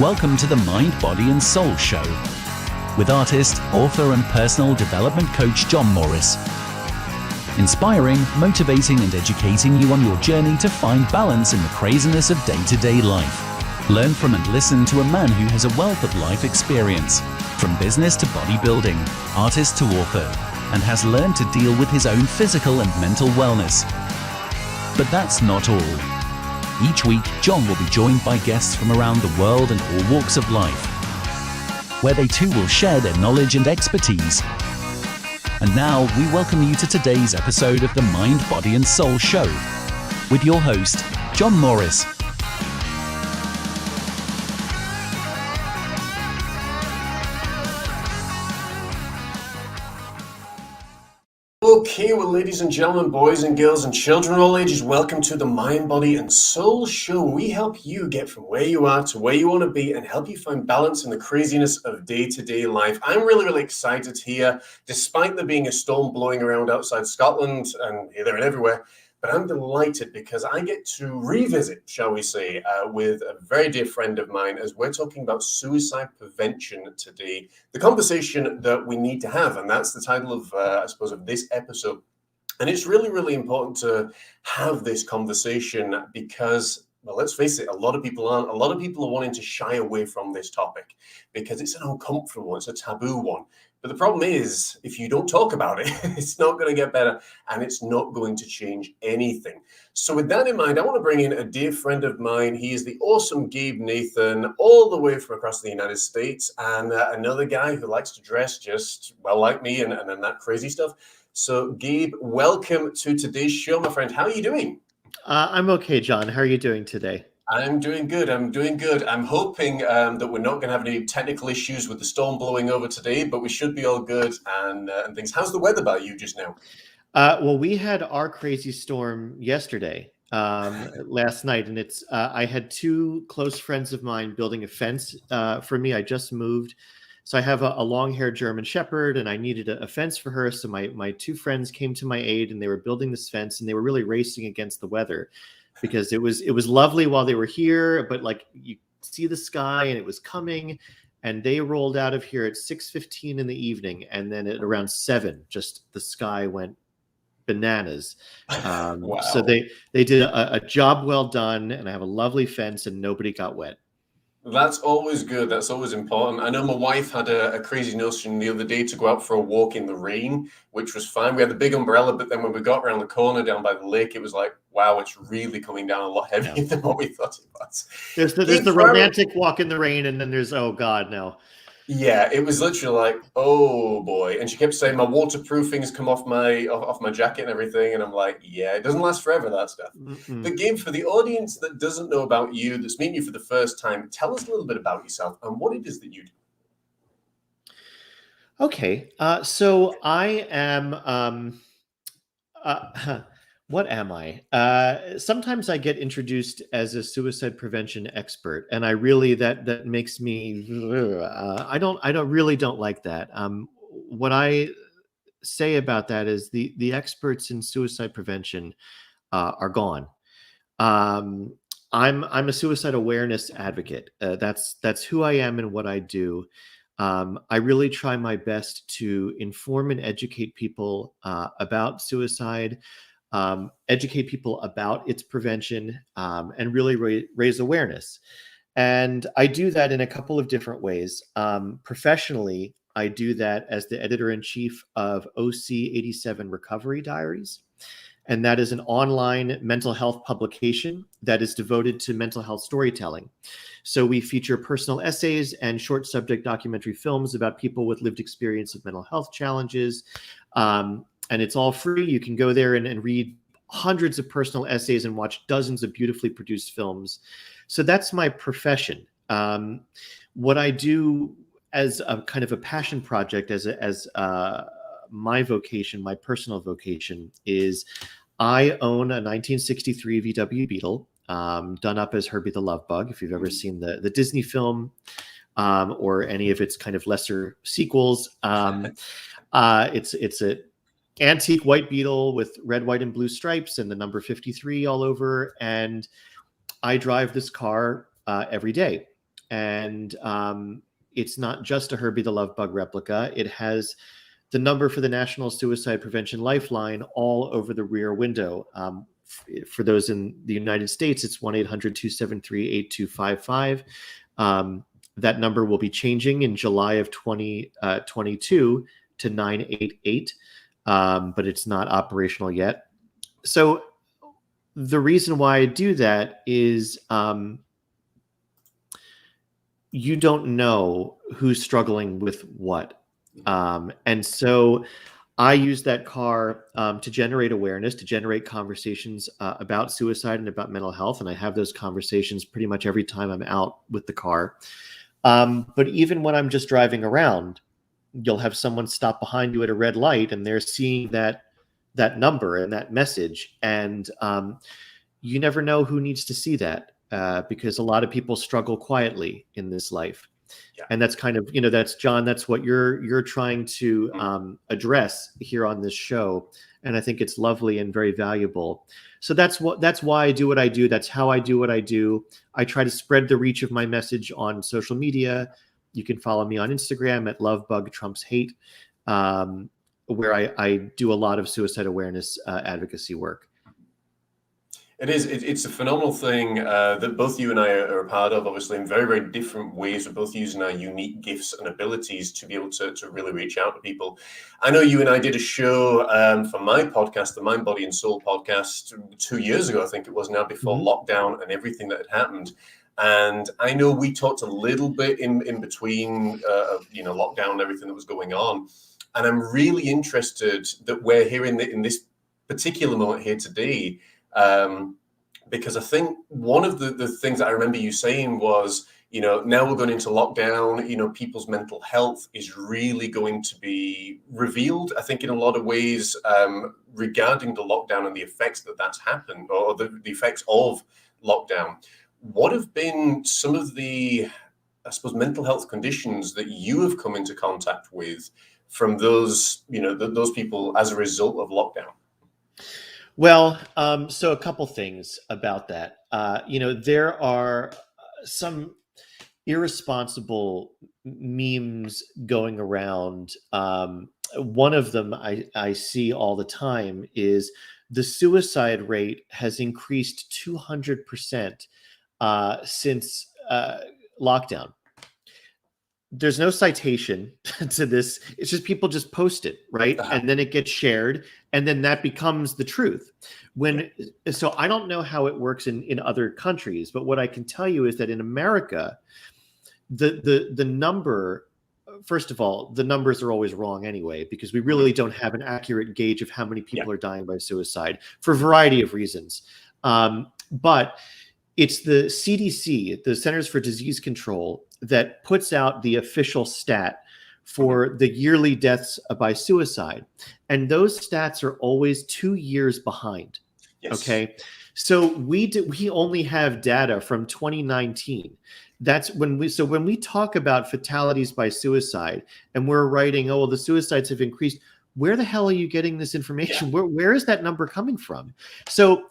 Welcome to the Mind, Body and Soul Show with artist, author and personal development coach John Morris. Inspiring, motivating and educating you on your journey to find balance in the craziness of day-to-day life. Learn from and listen to a man who has a wealth of life experience, from business to bodybuilding, artist to author, and has learned to deal with his own physical and mental wellness. But that's not all. Each week, John will be joined by guests from around the world and all walks of life, where they too will share their knowledge and expertise. And now, we welcome you to today's episode of the Mind, Body and Soul Show with your host, John Morris. Okay, well, ladies and gentlemen, boys and girls and children of all ages, welcome to the Mind, Body and Soul Show. We help you get from where you are to where you want to be and help you find balance in the craziness of day-to-day life. I'm really excited here, despite there being a storm blowing around outside Scotland and here, there and everywhere. But I'm delighted because I get to revisit, shall we say, with a very dear friend of mine as we're talking about suicide prevention today. The conversation that we need to have, and that's the title of, I suppose, of this episode. And it's really important to have this conversation because, well, let's face it, a lot of people aren't. A lot of people are wanting to shy away from this topic because it's an uncomfortable one, it's a taboo one. But the problem is, if you don't talk about it, it's not going to get better and it's not going to change anything. So with that in mind, I want to bring in a dear friend of mine. He is the awesome Gabe Nathan, all the way from across the United States, and another guy who likes to dress just, well, like me and that crazy stuff. So Gabe, welcome to today's show, my friend. How are you doing? I'm okay, John. How are you doing today? I'm doing good. I'm hoping that we're not going to have any technical issues with the storm blowing over today, but we should be all good and things. How's the weather by you just now? Well, we had our crazy storm yesterday, last night, and it's I had two close friends of mine building a fence for me. I just moved, so I have a long-haired German Shepherd, and I needed a fence for her. So my two friends came to my aid, and they were building this fence, and they were really racing against the weather. Because it was lovely while they were here, but like you see the sky and it was coming, and they rolled out of here at 6:15 in the evening, and then at around 7, just the sky went bananas. Wow. So they did a job well done, and I have a lovely fence, and nobody got wet. That's always good. That's always important. I know my wife had a crazy notion the other day to go out for a walk in the rain, which was fine. We had the big umbrella, but then when we got around the corner down by the lake, it was like, wow, it's really coming down a lot heavier than what we thought it was. There's the romantic walk in the rain, and then there's, oh God, no. Yeah, it was literally like, oh boy. And she kept saying my waterproofing's come off my jacket and everything. And I'm like, yeah, it doesn't last forever, that stuff. Mm-mm. But Gabe, for the audience that doesn't know about you, that's meeting you for the first time, tell us a little bit about yourself and what it is that you do. Okay, so I am, what am I? Sometimes I get introduced as a suicide prevention expert, and I really that makes me I really don't like that. What I say about that is the experts in suicide prevention are gone. I'm a suicide awareness advocate. That's who I am and what I do. I really try my best to inform and educate people about suicide. Educate people about its prevention, and really raise awareness. And I do that in a couple of different ways. Professionally, I do that as the editor-in-chief of OC 87 Recovery Diaries. And that is an online mental health publication that is devoted to mental health storytelling. So we feature personal essays and short subject documentary films about people with lived experience of mental health challenges. And it's all free. You can go there and read hundreds of personal essays and watch dozens of beautifully produced films. So that's my profession. What I do as a kind of a passion project, as my vocation, my personal vocation, is I own a 1963 VW Beetle, done up as Herbie the Love Bug. If you've ever seen the Disney film or any of its kind of lesser sequels, it's a antique white Beetle with red, white, and blue stripes and the number 53 all over. And I drive this car every day. and it's not just a Herbie the Love Bug replica. It has the number for the National Suicide Prevention Lifeline all over the rear window. For those in the United States, it's 1-800-273-8255. That number will be changing in July of 2022 to 988, but it's not operational yet. So the reason why I do that is you don't know who's struggling with what. And so I use that car to generate awareness, to generate conversations about suicide and about mental health. And I have those conversations pretty much every time I'm out with the car. But even when I'm just driving around, you'll have someone stop behind you at a red light and they're seeing that number and that message. And you never know who needs to see that because a lot of people struggle quietly in this life. Yeah. And that's kind of, that's John, that's what you're trying to address here on this show. And I think it's lovely and very valuable. So that's why I do what I do. That's how I do what I do. I try to spread the reach of my message on social media. You can follow me on Instagram at lovebugtrumpshate, where I do a lot of suicide awareness advocacy work. It is. It's a phenomenal thing that both you and I are a part of, obviously, in very, very different ways. We're both using our unique gifts and abilities to be able to really reach out to people. I know you and I did a show for my podcast, the Mind, Body and Soul podcast, 2 years ago, I think it was now, before lockdown and everything that had happened. And I know we talked a little bit in between, lockdown and everything that was going on. And I'm really interested that we're here in this particular moment here today, because I think one of the things that I remember you saying was, now we're going into lockdown, people's mental health is really going to be revealed, I think, in a lot of ways, regarding the lockdown and the effects that's happened, or the effects of lockdown. What have been some of the, I suppose, mental health conditions that you have come into contact with from those, those people as a result of lockdown? Well, so a couple things about that. There are some irresponsible memes going around. One of them I see all the time is the suicide rate has increased 200% since lockdown. There's no citation to this. It's just people just post it, right? And then it gets shared, and then that becomes the truth. So I don't know how it works in other countries, but what I can tell you is that in America, the number, first of all, the numbers are always wrong anyway, because we really don't have an accurate gauge of how many people are dying by suicide for a variety of reasons. But it's the CDC, the Centers for Disease Control, that puts out the official stat for the yearly deaths by suicide. And those stats are always 2 years behind. Yes. Okay. So we only have data from 2019. That's when we talk about fatalities by suicide and we're writing, oh, well, the suicides have increased. Where the hell are you getting this information? Yeah. Where is that number coming from? So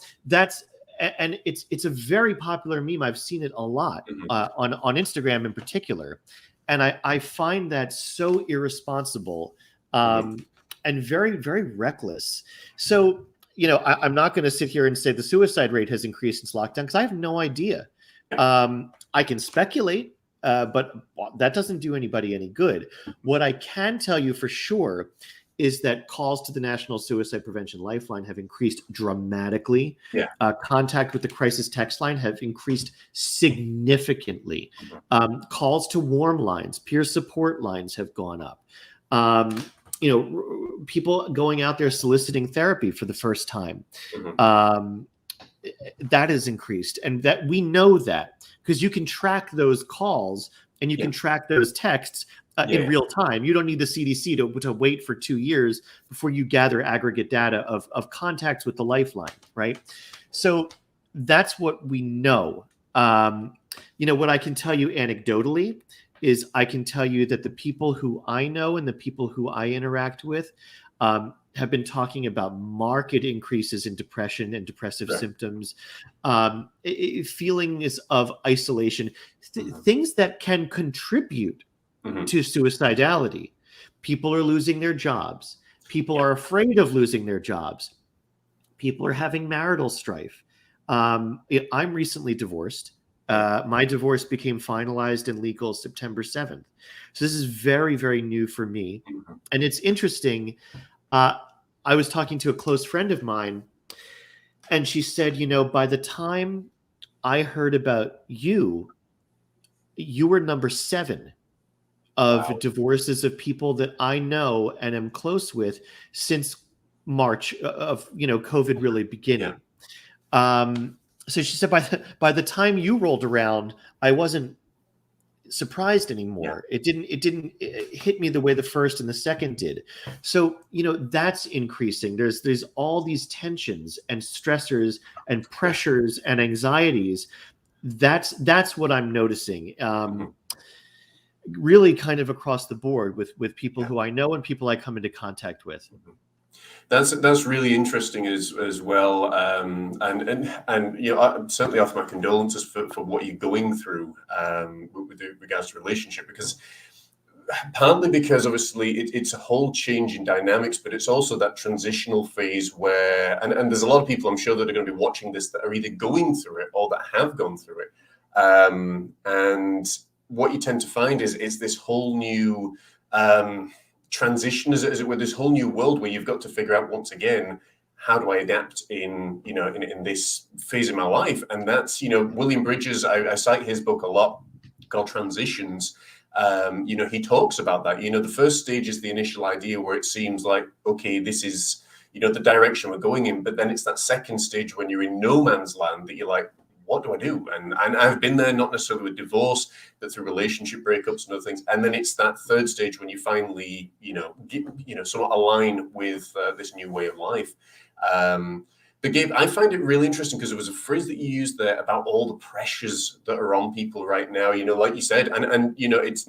and it's a very popular meme. I've seen it a lot on Instagram in particular. And I find that so irresponsible and very, very reckless. So, I'm not going to sit here and say the suicide rate has increased since lockdown because I have no idea. I can speculate, but that doesn't do anybody any good. What I can tell you for sure is that calls to the National Suicide Prevention Lifeline have increased dramatically. Yeah. Contact with the crisis text line have increased significantly. Calls to warm lines, peer support lines have gone up. People going out there soliciting therapy for the first time. That has increased. And that we know that because you can track those calls and you can track those texts in real time. You don't need the CDC to wait for 2 years before you gather aggregate data of contacts with the lifeline, right? So that's what we know. What I can tell you anecdotally is I can tell you that the people who I know and the people who I interact with have been talking about marked increases in depression and depressive Right. symptoms, feelings of isolation, Mhm. things that can contribute Mhm. to suicidality. People are losing their jobs. People Yeah. are afraid of losing their jobs. People are having marital strife. I'm recently divorced. Right. My divorce became finalized and legal September 7th. So this is very, very new for me. Mhm. And it's interesting. Uh, I was talking to a close friend of mine, and she said, by the time I heard about you, you were number 7 of Wow. divorces of people that I know and am close with since March of COVID really Yeah. beginning. So she said by the time you rolled around, I wasn't surprised Yeah. anymore. It didn't hit me the way the first and the second did. So that's increasing. There's all these tensions and stressors and Yeah. pressures and anxieties. That's what I'm noticing. Mhm. Really kind of across the board with people Yeah. who I know and people I come into contact with. Mhm. That's really interesting as well, and I certainly offer my condolences for what you're going through with regards to relationship, because partly because obviously it's a whole change in dynamics, but it's also that transitional phase where, and there's a lot of people I'm sure that are going to be watching this that are either going through it or that have gone through it, and what you tend to find is this whole new transition, as it were, this whole new world where you've got to figure out once again, how do I adapt in this phase of my life? And that's William Bridges. I cite his book a lot, called Transitions. He talks about that. The first stage is the initial idea where it seems like, okay, this is the direction we're going in, but then it's that second stage when you're in no man's land that you're like, what do I do? And I've been there, not necessarily with divorce, but through relationship breakups and other things. And then it's that third stage when you finally, somewhat align with this new way of life. But Gabe, I find it really interesting because there was a phrase that you used there about all the pressures that are on people right now. Like you said, and it's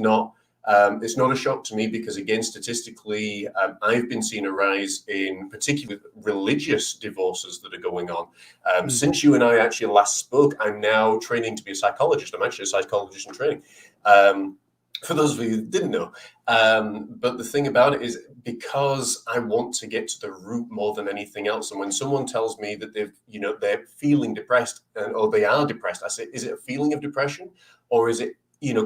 not a shock to me because, again, statistically, I've been seeing a rise in particularly religious divorces that are going on. Mm. Since you and I actually last spoke, I'm now training to be a psychologist. I'm actually a psychologist in training. For those of you who didn't know. But the thing about it is, because I want to get to the root more than anything else. And when someone tells me that they're feeling depressed or they are depressed, I say, is it a feeling of depression or is it,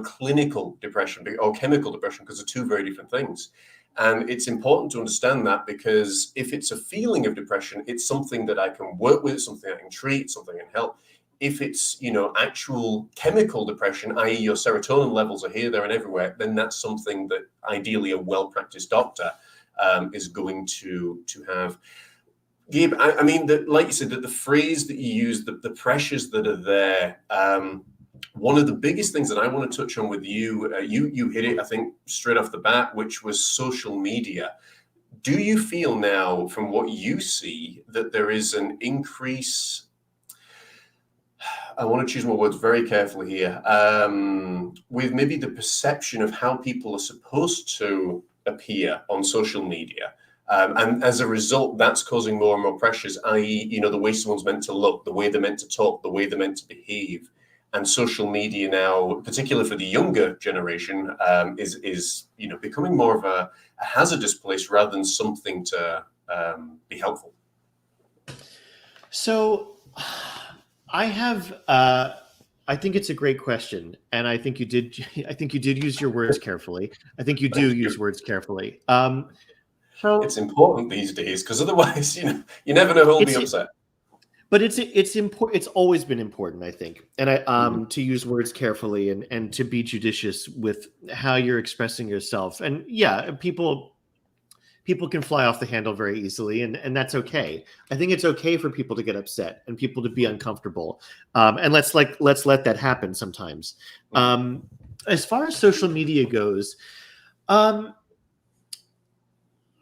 clinical depression or chemical depression? Because they're two very different things. And it's important to understand that, because if it's a feeling of depression, it's something that I can work with, something I can treat, something I can help. If it's actual chemical depression, i.e. your serotonin levels are here, there, and everywhere, then that's something that ideally a well-practiced doctor is going to have. Gabe, I mean, like you said, that the phrase that you use, the pressures that are there. One of the biggest things that I want to touch on with you, you hit it, I think, straight off the bat, which was social media. Do you feel now, from what you see, that there is an increase? I want to choose my words very carefully here, with maybe the perception of how people are supposed to appear on social media. And as a result, that's causing more and more pressures, i.e., the way someone's meant to look, the way they're meant to talk, the way they're meant to behave. And social media now, particularly for the younger generation, is becoming more of a hazardous place rather than something to be helpful. So I have I think it's a great question, and I think you did use your words carefully. I think you do Thank use you. words carefully. It's important these days, because otherwise, you never know who'll be It's upset. but it's important. It's always been important, I think, and Mhm. to use words carefully and to be judicious with how you're expressing yourself. And yeah, people can fly off the handle very easily, and that's okay. I think it's okay for people to get upset and people to be uncomfortable, and let's let that happen sometimes. Mhm. As far as social media goes, um,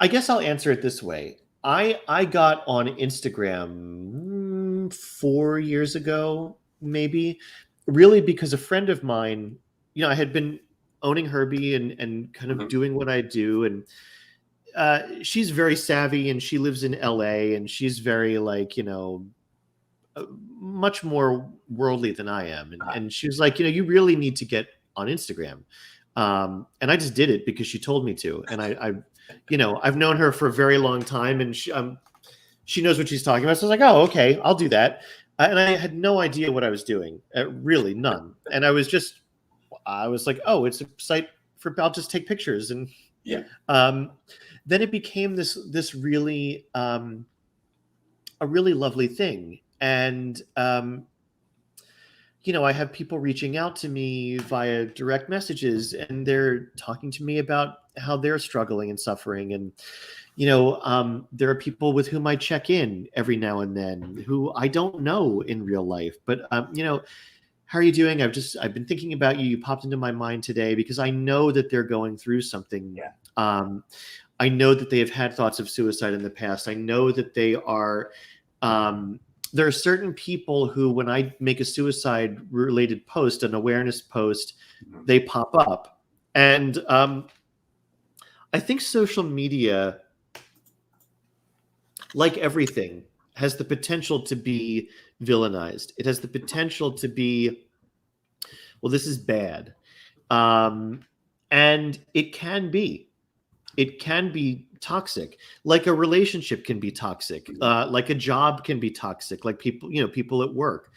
I guess I'll answer it this way. I got on Instagram 4 years ago, maybe, really because a friend of mine, I had been owning Herbie and kind of Mhm. doing what I do, and she's very savvy, and she lives in LA, and she's very like, much more worldly than I am. And she was like, you really need to get on Instagram. And I just did it because she told me to. And I've known her for a very long time, and she knows what she's talking about. So I was like, oh, okay, I'll do that. And I had no idea what I was doing, really none. And I was like, oh, it's a site I'll just take pictures. And then it became this really, a really lovely thing. And, I have people reaching out to me via direct messages, and they're talking to me about how they're struggling and suffering. And, there are people with whom I check in every now and then who I don't know in real life, but, how are you doing? I've been thinking about you. You popped into my mind today because I know that they're going through something. I know that they have had thoughts of suicide in the past. I know that they are, there are certain people who, when I make a suicide related post, an awareness post, they pop up. And I think social media, like everything, has the potential to be villainized. It has the potential to be, well, this is bad. And it can be toxic, like a relationship can be toxic, like a job can be toxic, like people at work.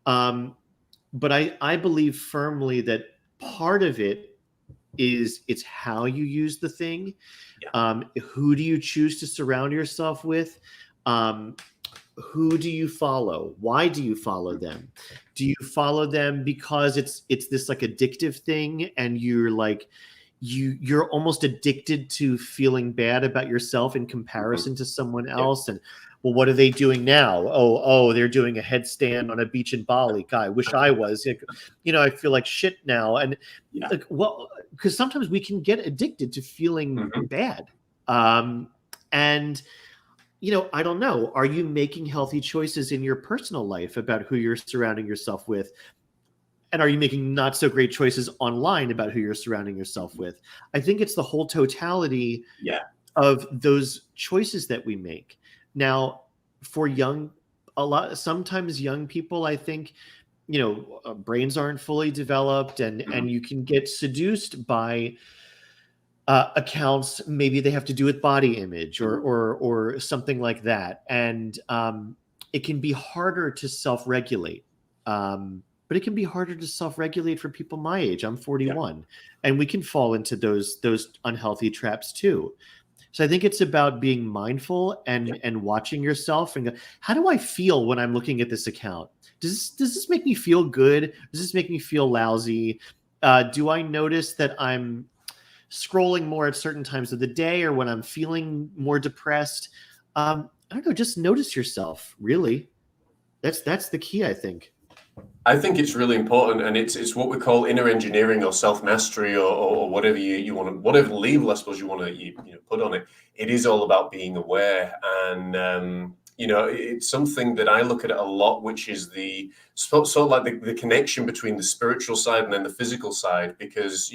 But I believe firmly that part of it is it's how you use the thing. Who do you choose to surround yourself with? Who do you follow? Why do you follow them? Do you follow them because it's this like addictive thing, and you're like, you're almost addicted to feeling bad about yourself in comparison to someone else? And, well, what are they doing now? Oh, they're doing a headstand on a beach in Bali. God, I wish I was. I feel like shit now. And like, well, because sometimes we can get addicted to feeling bad. And I don't know. Are you making healthy choices in your personal life about who you're surrounding yourself with? And are you making not so great choices online about who you're surrounding yourself with? I think it's the whole totality of those choices that we make. Now, for sometimes young people, I think, brains aren't fully developed, and you can get seduced by accounts. Maybe they have to do with body image or something like that. And it can be harder to self-regulate. But it can be harder to self-regulate for people my age. I'm 41, and we can fall into those unhealthy traps too. So I think it's about being mindful and watching yourself and go, how do I feel when I'm looking at this account? Does this make me feel good? Does this make me feel lousy? Do I notice that I'm scrolling more at certain times of the day, or when I'm feeling more depressed? I don't know. Just notice yourself. Really, that's the key, I think. I think it's really important, and it's what we call inner engineering or self mastery, or whatever you want to, whatever label I suppose you want to put on it. It is all about being aware, and it's something that I look at it a lot, which is the sort of like the connection between the spiritual side and then the physical side, because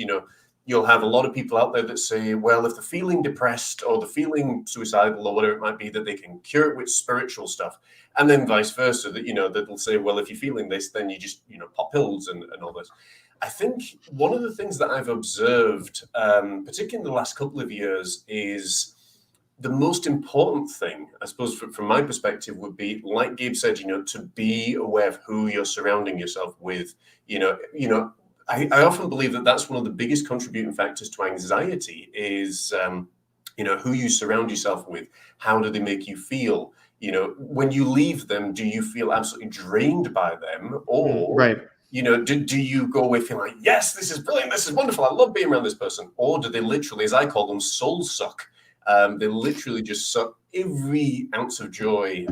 you'll have a lot of people out there that say, well, if they're feeling depressed or they're feeling suicidal or whatever it might be, that they can cure it with spiritual stuff. And then vice versa, that, that they'll say, well, if you're feeling this, then you just, pop pills and all this. I think one of the things that I've observed, particularly in the last couple of years, is the most important thing, I suppose, from my perspective, would be, like Gabe said, to be aware of who you're surrounding yourself with. I often believe that that's one of the biggest contributing factors to anxiety is, who you surround yourself with. How do they make you feel? When you leave them, do you feel absolutely drained by them? Or, do you go away feeling like, yes, this is brilliant, this is wonderful, I love being around this person? Or do they literally, as I call them, soul suck? They literally just suck every ounce of joy.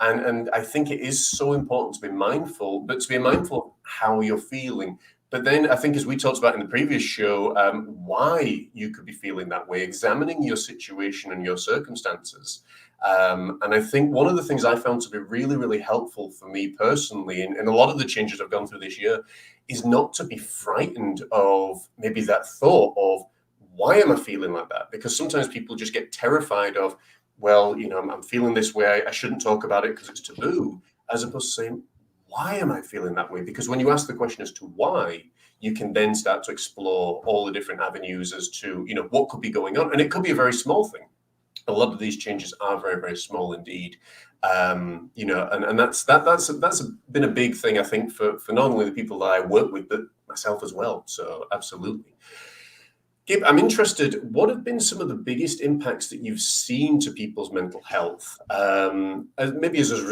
And I think it is so important to be mindful of how you're feeling. But then I think, as we talked about in the previous show, why you could be feeling that way, examining your situation and your circumstances. And I think one of the things I found to be really, really helpful for me personally, and a lot of the changes I've gone through this year, is not to be frightened of maybe that thought of, why am I feeling like that? Because sometimes people just get terrified of, well, I'm feeling this way. I shouldn't talk about it because it's taboo, as opposed to saying, why am I feeling that way? Because when you ask the question as to why, you can then start to explore all the different avenues as to, what could be going on. And it could be a very small thing. A lot of these changes are very, very small indeed. And that's been a big thing, I think, for not only the people that I work with, but myself as well. So absolutely. Gabe, I'm interested, what have been some of the biggest impacts that you've seen to people's mental health, maybe as a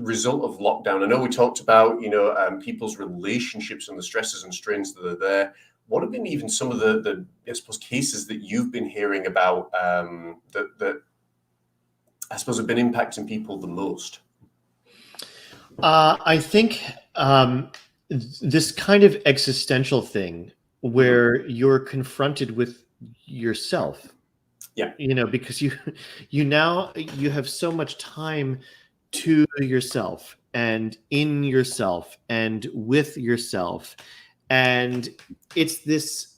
result of lockdown? I know we talked about, people's relationships and the stresses and strains that are there. What have been even some of the I suppose, cases that you've been hearing about that I suppose have been impacting people the most? I think this kind of existential thing where you're confronted with yourself. Yeah. Because you have so much time to yourself and in yourself and with yourself. And it's this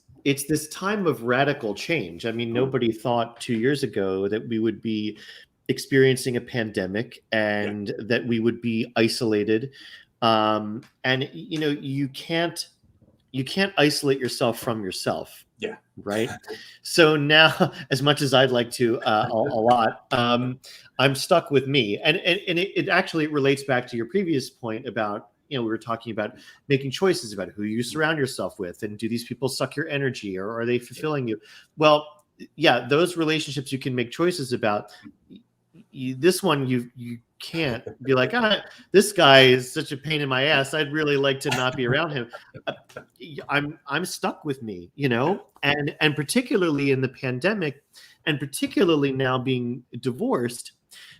time of radical change. I mean, nobody thought 2 years ago that we would be experiencing a pandemic and that we would be isolated. And you can't isolate yourself from yourself. Yeah. Right. So now, as much as I'd like to a lot, I'm stuck with me. And it actually relates back to your previous point about, we were talking about making choices about who you surround yourself with, and do these people suck your energy, or are they fulfilling you? Well, yeah, those relationships you can make choices about. This one you can't be like, this guy is such a pain in my ass, I'd really like to not be around him. I'm stuck with me, and particularly in the pandemic, and particularly now being divorced.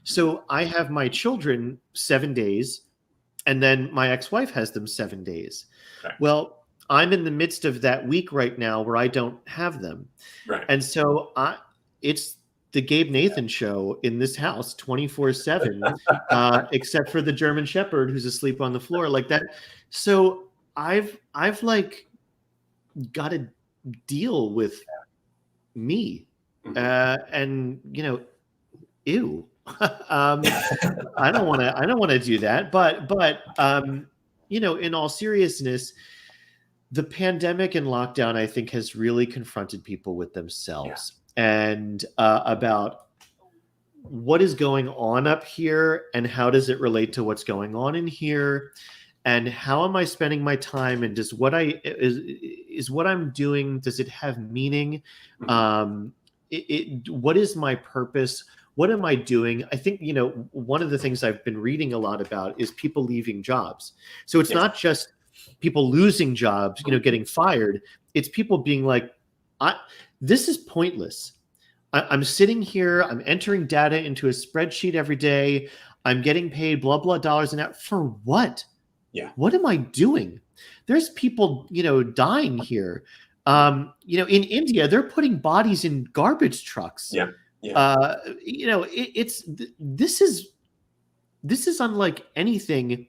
So I have my children 7 days, and then my ex-wife has them 7 days. Okay. Well, I'm in the midst of that week right now where I don't have them. Right. And so it's the Gabe Nathan show in this house 24/7, except for the German Shepherd who's asleep on the floor like that. So I've like got to deal with me, and ew. I don't want to do that. But in all seriousness, the pandemic and lockdown, I think, has really confronted people with themselves. And about what is going on up here and how does it relate to what's going on in here, and how am I spending my time, and does what I'm doing, does it have meaning? What is my purpose? What am I doing? I think, one of the things I've been reading a lot about is people leaving jobs. So it's not just people losing jobs, getting fired. It's people being like, this is pointless. I'm sitting here, I'm entering data into a spreadsheet every day. I'm getting paid blah, blah dollars an hour. For what? Yeah. What am I doing? There's people, dying here. In India, they're putting bodies in garbage trucks. Yeah. This is unlike anything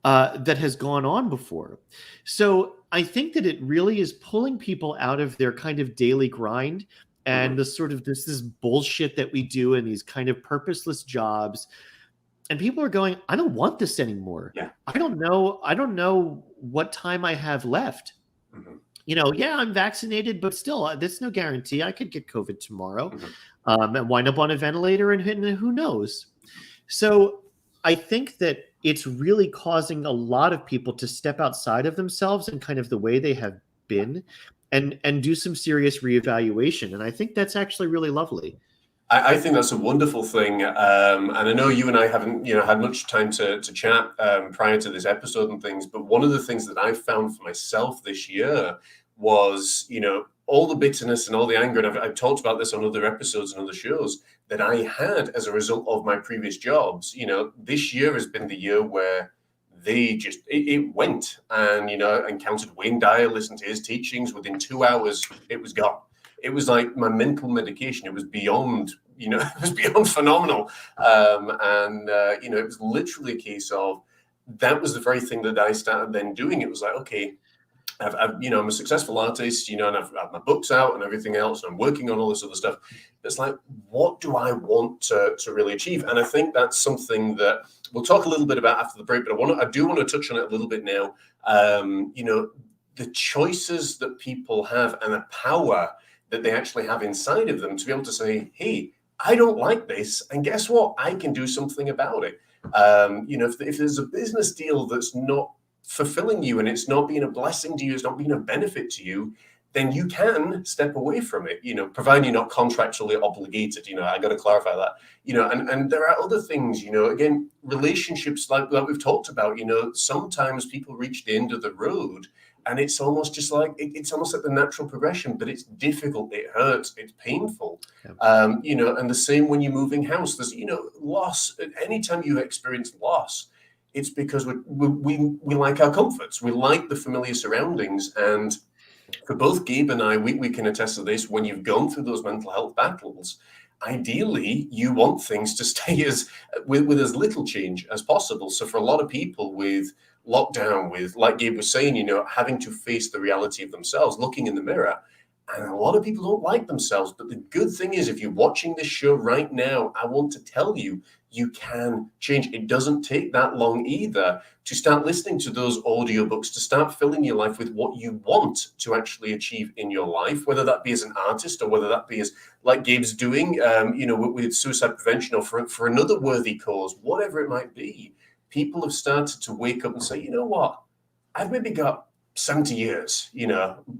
that has gone on before. So I think that it really is pulling people out of their kind of daily grind and the sort of this bullshit that we do in these kind of purposeless jobs. And people are going, I don't want this anymore. Yeah. I don't know what time I have left. I'm vaccinated, but still, there's no guarantee. I could get COVID tomorrow and wind up on a ventilator, and who knows? So I think that it's really causing a lot of people to step outside of themselves and kind of the way they have been, and do some serious reevaluation. And I think that's actually really lovely. I think that's a wonderful thing. And I know you and I haven't, had much time to chat prior to this episode and things. But one of the things that I found for myself this year was, all the bitterness and all the anger, and I've talked about this on other episodes and other shows, that I had as a result of my previous jobs. This year has been the year where they just, it went. And, I encountered Wayne Dyer, listened to his teachings. Within 2 hours, it was gone. It was like my mental medication. It was beyond, it was beyond phenomenal. It was literally a case of, that was the very thing that I started then doing. It was like, okay, I'm a successful artist, and I've my books out and everything else, and I'm working on all this other stuff. It's like, what do I want to really achieve? And I think that's something that we'll talk a little bit about after the break, but I do want to touch on it a little bit now. The choices that people have and the power that they actually have inside of them to be able to say, hey, I don't like this, and guess what? I can do something about it. If there's a business deal that's not fulfilling you and it's not being a blessing to you, it's not being a benefit to you, then you can step away from it, providing you're not contractually obligated. I got to clarify that, and there are other things, again, relationships like we've talked about, sometimes people reach the end of the road and it's almost just like, it's almost like the natural progression, but it's difficult, it hurts, it's painful. Yeah. And the same when you're moving house, there's, loss. Anytime you experience loss, it's because we like our comforts. We like the familiar surroundings. And for both Gabe and I, we can attest to this. When you've gone through those mental health battles, ideally, you want things to stay with as little change as possible. So for a lot of people with lockdown, with, like Gabe was saying, having to face the reality of themselves, looking in the mirror, and a lot of people don't like themselves. But the good thing is, if you're watching this show right now, I want to tell you, you can change. It doesn't take that long either to start listening to those audiobooks, to start filling your life with what you want to actually achieve in your life, whether that be as an artist or whether that be as, like Gabe's doing, with suicide prevention, or for another worthy cause, whatever it might be. People have started to wake up and say, you know what, I've maybe got 70 years,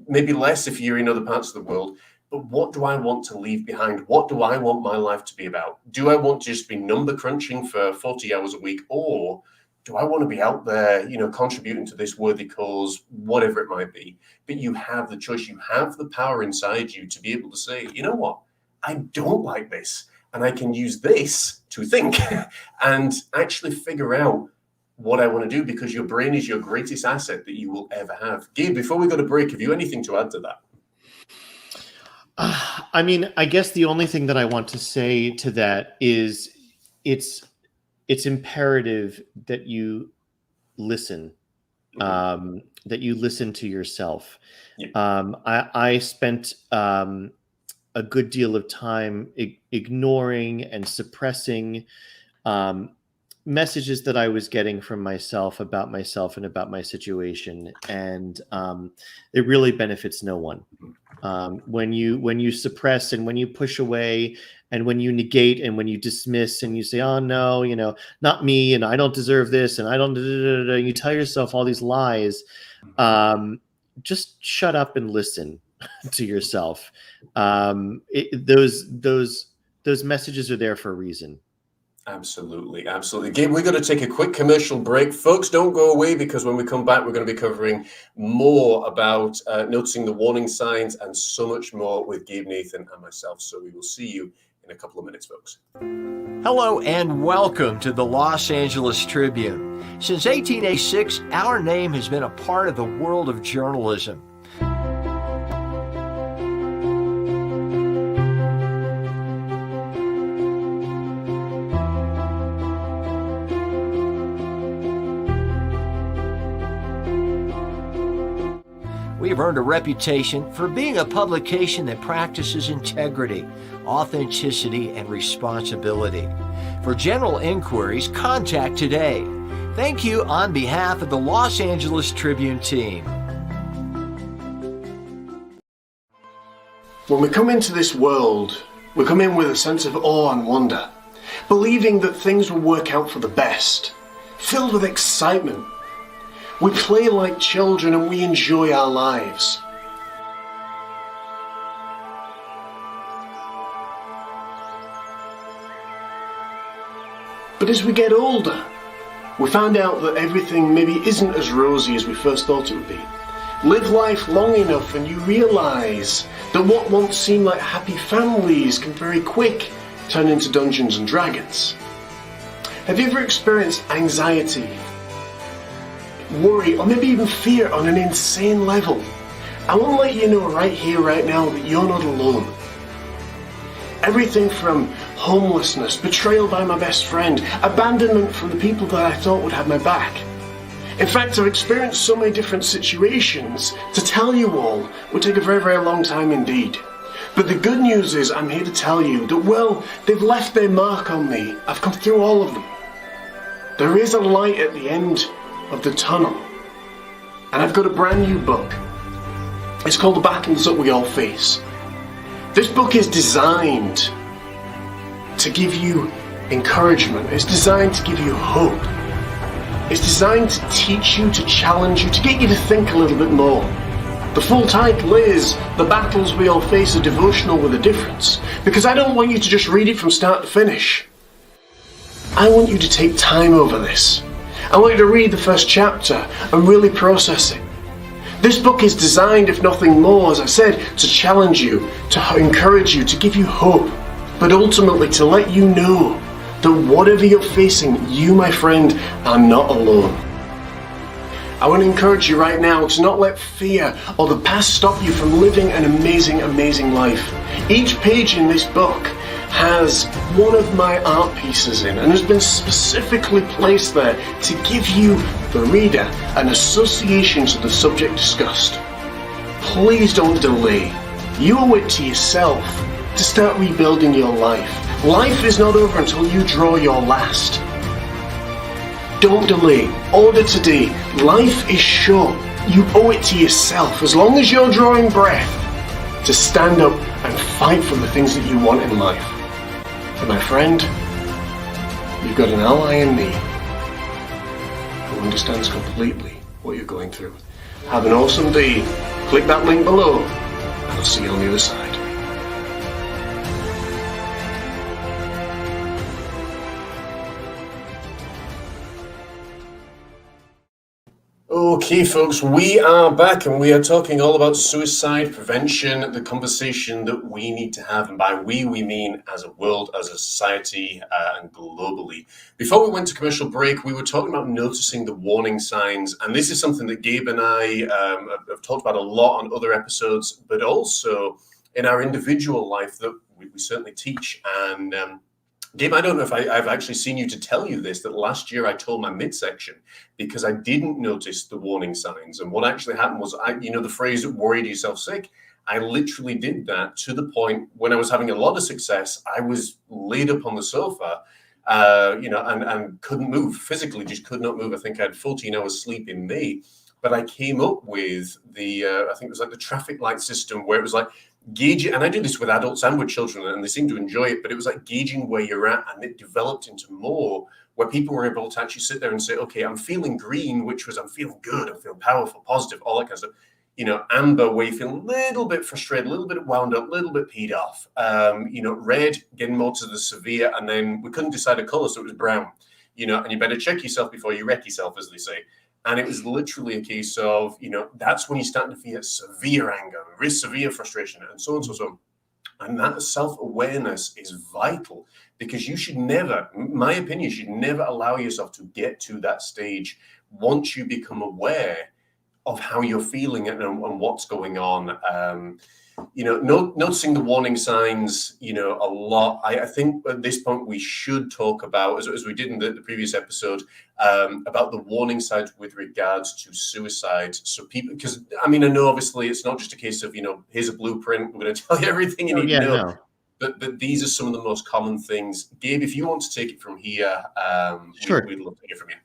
maybe less if you're in other parts of the world. But what do I want to leave behind? What do I want my life to be about? Do I want to just be number crunching for 40 hours a week? Or do I want to be out there, contributing to this worthy cause, whatever it might be? But you have the choice. You have the power inside you to be able to say, you know what? I don't like this. And I can use this to think and actually figure out what I want to do, because your brain is your greatest asset that you will ever have. Gabe, before we go to break, have you anything to add to that? I guess the only thing that I want to say to that is it's imperative that you listen, that you listen to yourself. Yeah. I spent a good deal of time ignoring and suppressing messages that I was getting from myself about myself and about my situation. And it really benefits no one. When you suppress and when you push away and when you negate and when you dismiss and you say, oh no, not me, and I don't deserve this, and I don't, you tell yourself all these lies, just shut up and listen to yourself. Those messages are there for a reason. Absolutely. Gabe, we're going to take a quick commercial break. Folks, don't go away, because when we come back, we're going to be covering more about noticing the warning signs and so much more with Gabe Nathan and myself. So we will see you in a couple of minutes, folks. Hello and welcome to the Los Angeles Tribune. Since 1886, our name has been a part of the world of journalism. We've earned a reputation for being a publication that practices integrity, authenticity, and responsibility. For general inquiries, contact today. Thank you on behalf of the Los Angeles Tribune team. When we come into this world, we come in with a sense of awe and wonder, believing that things will work out for the best, filled with excitement. We play like children and we enjoy our lives. But as we get older, we find out that everything maybe isn't as rosy as we first thought it would be. Live life long enough and you realize that what once seemed like happy families can very quick turn into Dungeons and Dragons. Have you ever experienced anxiety, worry, or maybe even fear on an insane level? I want to let you know right here, right now, that you're not alone. Everything from homelessness, betrayal by my best friend, abandonment from the people that I thought would have my back, In fact, I've experienced so many different situations. To tell you all would take a very, very long time indeed. But the good news is I'm here to tell you that, well, they've left their mark on me. I've come through all of them. There is a light at the end of the tunnel. And I've got a brand new book. It's called The Battles That We All Face. This book is designed to give you encouragement. It's designed to give you hope. It's designed to teach you, to challenge you, to get you to think a little bit more. The full title is The Battles We All Face, a devotional with a difference. Because I don't want you to just read it from start to finish. I want you to take time over this. I want you to read the first chapter and really process it. This book is designed, if nothing more, as I said, to challenge you, to encourage you, to give you hope, but ultimately to let you know that whatever you're facing, you, my friend, are not alone. I want to encourage you right now to not let fear or the past stop you from living an amazing, amazing life. Each page in this book has one of my art pieces in and has been specifically placed there to give you, the reader, an association to the subject discussed. Please don't delay. You owe it to yourself to start rebuilding your life. Life is not over until you draw your last. Don't delay. Order today. Life is short. You owe it to yourself, as long as you're drawing breath, to stand up and fight for the things that you want in life. And my friend, you've got an ally in me who understands completely what you're going through. Have an awesome day. Click that link below, and I'll see you on the other side. Okay, folks, we are back and we are talking all about suicide prevention, the conversation that we need to have. And by we mean as a world, as a society, and globally. Before we went to commercial break, we were talking about noticing the warning signs. And this is something that Gabe and I have talked about a lot on other episodes, but also in our individual life that we certainly teach. And Gabe, I don't know if I've actually seen you to tell you this, that last year I tore my midsection because I didn't notice the warning signs. And what actually happened was, the phrase worried yourself sick, I literally did that to the point when I was having a lot of success, I was laid up on the sofa, and couldn't move, physically just could not move. I think I had 14 hours sleep in May, but I came up with I think it was like the traffic light system where it was like, gauge it, and I do this with adults and with children, and they seem to enjoy it, but it was like gauging where you're at, and it developed into more where people were able to actually sit there and say, okay, I'm feeling green, which was I'm feeling good, I'm feeling powerful, positive, all that kind of stuff. Amber, where you feel a little bit frustrated, a little bit wound up, a little bit peed off. Red, getting more to the severe, and then we couldn't decide a color, so it was brown. And you better check yourself before you wreck yourself, as they say. And it was literally a case of, that's when you start to feel severe anger, severe frustration, and so on and so on. And that self-awareness is vital because you should never, in my opinion, you should never allow yourself to get to that stage once you become aware of how you're feeling and what's going on. Noticing the warning signs, a lot. I think at this point we should talk about, as we did in the previous episode, about the warning signs with regards to suicide. So people, because I know obviously it's not just a case of, here's a blueprint, we're going to tell you everything you need to know. No. But these are some of the most common things. Gabe, if you want to take it from here, sure. We'd love to hear from you.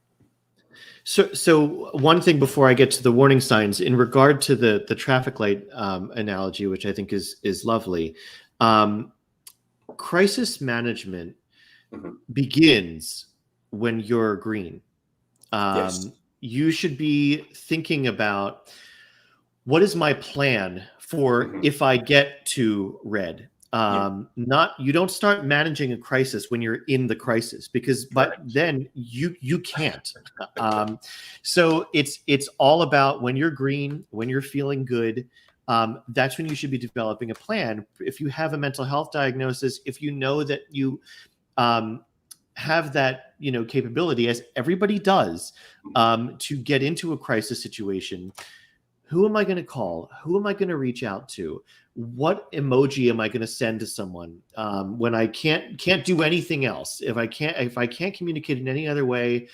So one thing before I get to the warning signs, in regard to the traffic light analogy, which I think is lovely, crisis management begins when you're green. Yes. You should be thinking about, what is my plan for if I get to red? You don't start managing a crisis when you're in the crisis, because then you can't. So it's all about when you're green, when you're feeling good. That's when you should be developing a plan. If you have a mental health diagnosis, if you know that you have that capability, as everybody does, to get into a crisis situation, who am I going to call? Who am I going to reach out to? What emoji am I going to send to someone when I can't do anything else? If I can't communicate in any other way,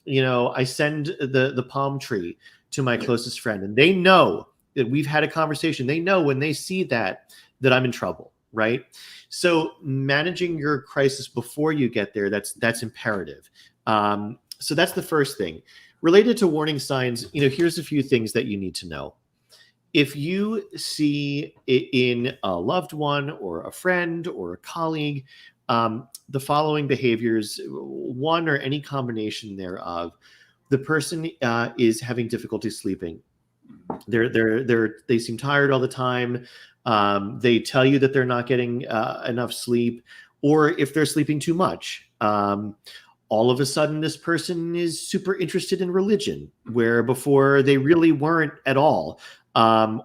I send the palm tree to my closest friend, and they know that we've had a conversation. They know when they see that I'm in trouble, right? So managing your crisis before you get there, that's imperative. So that's the first thing. Related to warning signs, here's a few things that you need to know. If you see it in a loved one or a friend or a colleague, the following behaviors, one or any combination thereof, the person is having difficulty sleeping. They seem tired all the time. They tell you that they're not getting enough sleep, or if they're sleeping too much. All of a sudden, this person is super interested in religion, where before they really weren't at all.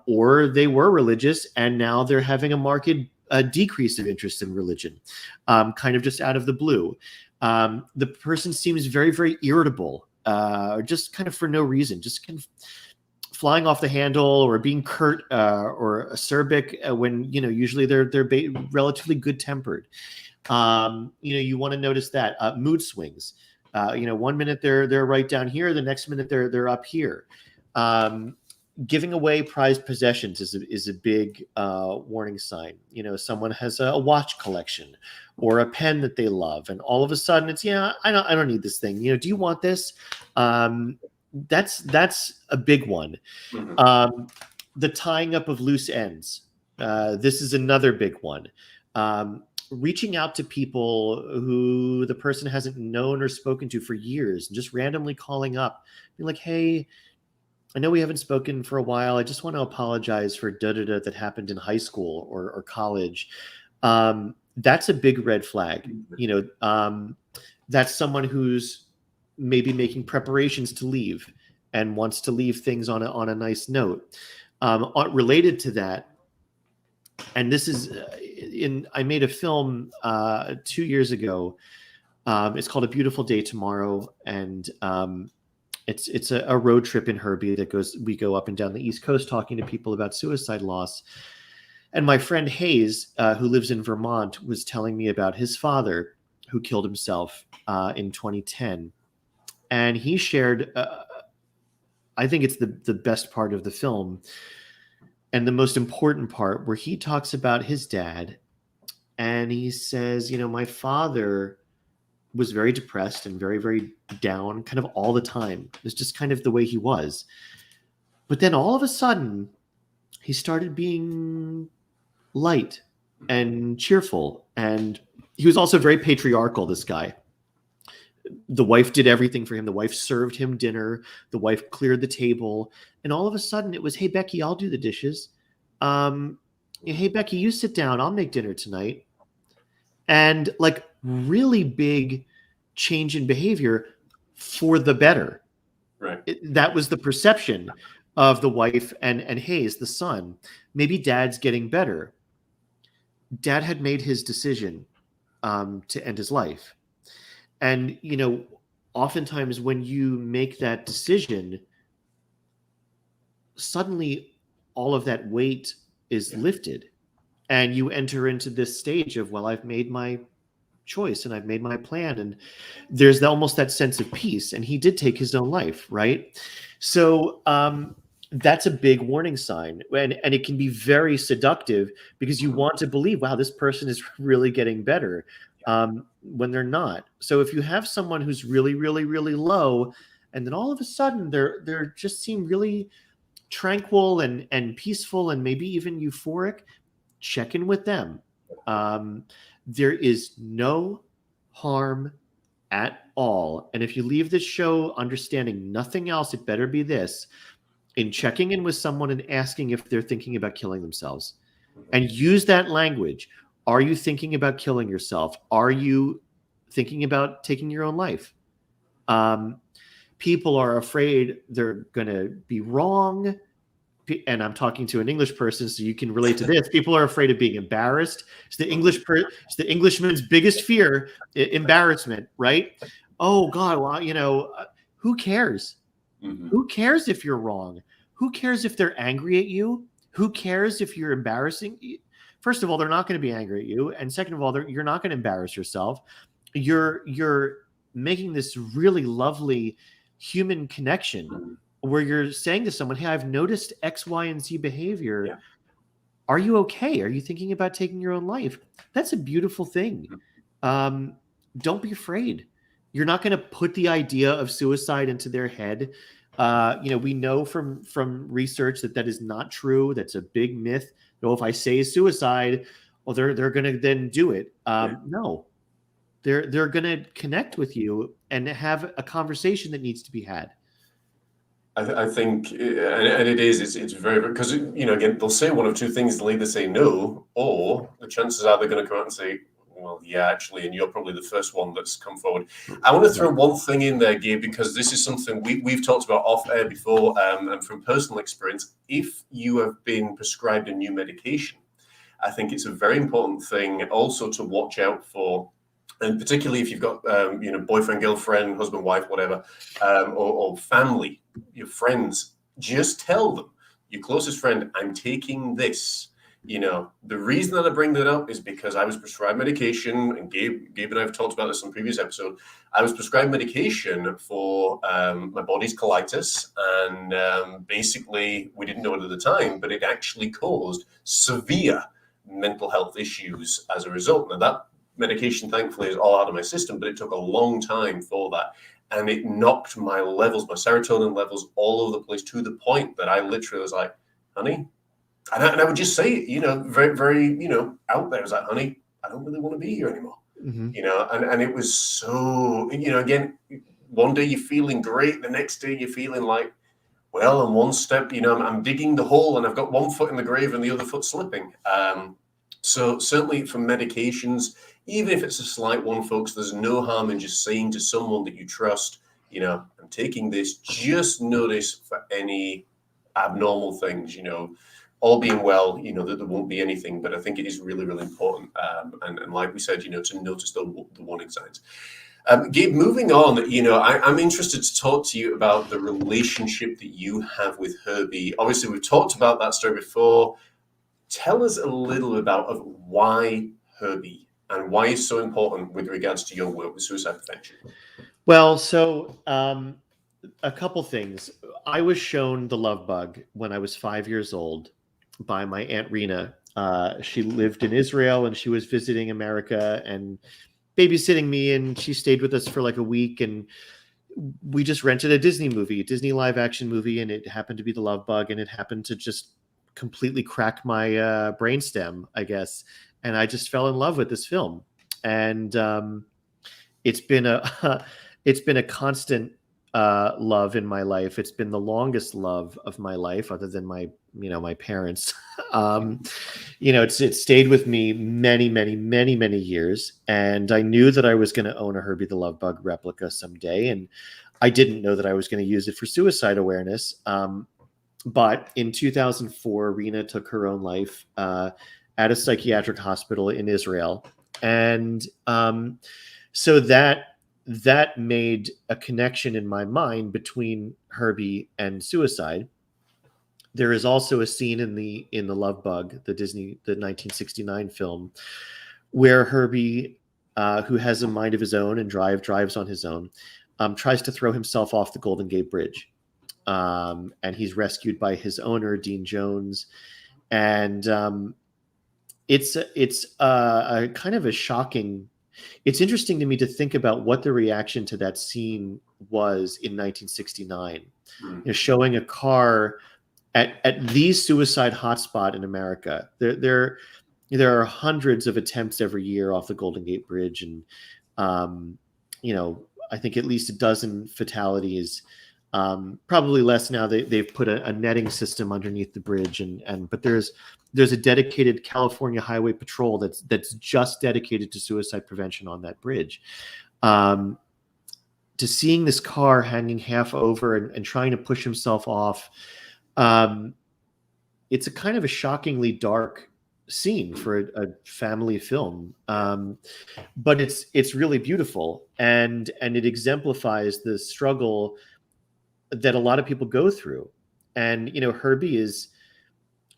Or they were religious and now they're having a marked decrease of interest in religion, kind of just out of the blue. The person seems very, very irritable, just kind of for no reason, just kind of flying off the handle or being curt or acerbic when, usually they're relatively good tempered. You want to notice that mood swings. 1 minute they're right down here, the next minute they're up here. Giving away prized possessions is a big warning sign. Someone has a watch collection or a pen that they love, and all of a sudden it's, I don't need this thing. Do you want this? That's a big one. The tying up of loose ends. This is another big one. Reaching out to people who the person hasn't known or spoken to for years, and just randomly calling up, being like, hey, I know we haven't spoken for a while. I just want to apologize for da-da-da that happened in high school or college. That's a big red flag. That's someone who's maybe making preparations to leave and wants to leave things on a nice note. Related to that, and this is I made a film 2 years ago. It's called A Beautiful Day Tomorrow, and it's a road trip in Herbie we go up and down the East Coast talking to people about suicide loss. And my friend Hayes, who lives in Vermont, was telling me about his father who killed himself in 2010. And he shared, I think it's the best part of the film and the most important part, where he talks about his dad. And he says, my father was very depressed and very, very down kind of all the time. It's just kind of the way he was. But then all of a sudden, he started being light and cheerful. And he was also very patriarchal, this guy. The wife did everything for him. The wife served him dinner. The wife cleared the table. And all of a sudden it was, hey, Becky, I'll do the dishes. Hey, Becky, you sit down. I'll make dinner tonight. And like really big change in behavior for the better. Right. That was the perception of the wife and Hayes, the son. Maybe dad's getting better. Dad had made his decision to end his life. And, oftentimes when you make that decision, suddenly all of that weight is lifted. And you enter into this stage of, well, I've made my choice and I've made my plan. And there's almost that sense of peace. And he did take his own life, right? So that's a big warning sign. And it can be very seductive because you want to believe, wow, this person is really getting better, when they're not. So if you have someone who's really, really, really low, and then all of a sudden they're just seem really tranquil and peaceful and maybe even euphoric, check in with them. There is no harm at all. And if you leave this show understanding nothing else, it better be this: in checking in with someone and asking if they're thinking about killing themselves. And use that language. Are you thinking about killing yourself? Are you thinking about taking your own life? People are afraid they're going to be wrong. And I'm talking to an English person, so you can relate to this. People are afraid of being embarrassed. It's the Englishman's biggest fear, embarrassment, right? Oh God, well, who cares? Mm-hmm. Who cares if you're wrong? Who cares if they're angry at you? Who cares if you're embarrassing? First of all, they're not going to be angry at you, and second of all, you're not going to embarrass yourself. You're making this really lovely human connection where you're saying to someone, hey, I've noticed X, Y, and Z behavior. Yeah. Are you okay? Are you thinking about taking your own life? That's a beautiful thing. Don't be afraid. You're not going to put the idea of suicide into their head. We know from research that is not true. That's a big myth. No, if I say suicide, well, they're going to then do it. No, they're going to connect with you and have a conversation that needs to be had. I think, and it is, it's very, because, again, they'll say one of two things. They'll either say no, or the chances are they're going to come out and say, well, yeah, actually, and you're probably the first one that's come forward. I want to throw one thing in there, Gabe, because this is something we've talked about off air before, and from personal experience. If you have been prescribed a new medication, I think it's a very important thing also to watch out for. And particularly if you've got, boyfriend, girlfriend, husband, wife, whatever, or family, your friends, just tell them, your closest friend, I'm taking this. The reason that I bring that up is because I was prescribed medication, and Gabe and I have talked about this in previous episode. I was prescribed medication for my body's colitis, and basically we didn't know it at the time, but it actually caused severe mental health issues as a result. Now that medication, thankfully, is all out of my system, but it took a long time for that. And it knocked my levels, my serotonin levels, all over the place, to the point that I literally was like, honey, and I would just say it, very, very, out there. I was like, honey, I don't really want to be here anymore. And it was so, again, one day you're feeling great. The next day you're feeling like, well, on one step, I'm digging the hole and I've got one foot in the grave and the other foot slipping. So certainly for medications, even if it's a slight one, folks, there's no harm in just saying to someone that you trust, I'm taking this. Just notice for any abnormal things, all being well, that there won't be anything. But I think it is really, really important. And like we said, to notice the warning signs. Gabe, moving on, I'm interested to talk to you about the relationship that you have with Herbie. Obviously, we've talked about that story before. Tell us a little about why Herbie and why it's so important with regards to your work with suicide prevention. Well, so a couple things. I was shown the love bug when I was 5 years old by my Aunt Rena. She lived in Israel and she was visiting America and babysitting me, and she stayed with us for like a week, and we just rented a Disney live action movie, and it happened to be the love bug, and it happened to just completely crack my brainstem, I guess. And I just fell in love with this film, and it's been a constant love in my life. It's been the longest love of my life, other than my parents. It stayed with me many years, and I knew that I was going to own a Herbie the Love Bug replica someday, and I didn't know that I was going to use it for suicide awareness. But in 2004, Rena took her own life at a psychiatric hospital in Israel. And so that made a connection in my mind between Herbie and suicide. There is also a scene in the Love Bug, the 1969 film, where Herbie, who has a mind of his own and drives on his own, tries to throw himself off the Golden Gate Bridge. And he's rescued by his owner, Dean Jones. And it's a kind of a shocking. It's interesting to me to think about what the reaction to that scene was in 1969, showing a car at the suicide hotspot in America. There are hundreds of attempts every year off the Golden Gate Bridge, and I think at least a dozen fatalities. Probably less now. They've put a netting system underneath the bridge, but there's a dedicated California Highway Patrol that's just dedicated to suicide prevention on that bridge. To seeing this car hanging half over and trying to push himself off, it's a kind of a shockingly dark scene for a family film, but it's really beautiful, and it exemplifies the struggle that a lot of people go through. And Herbie is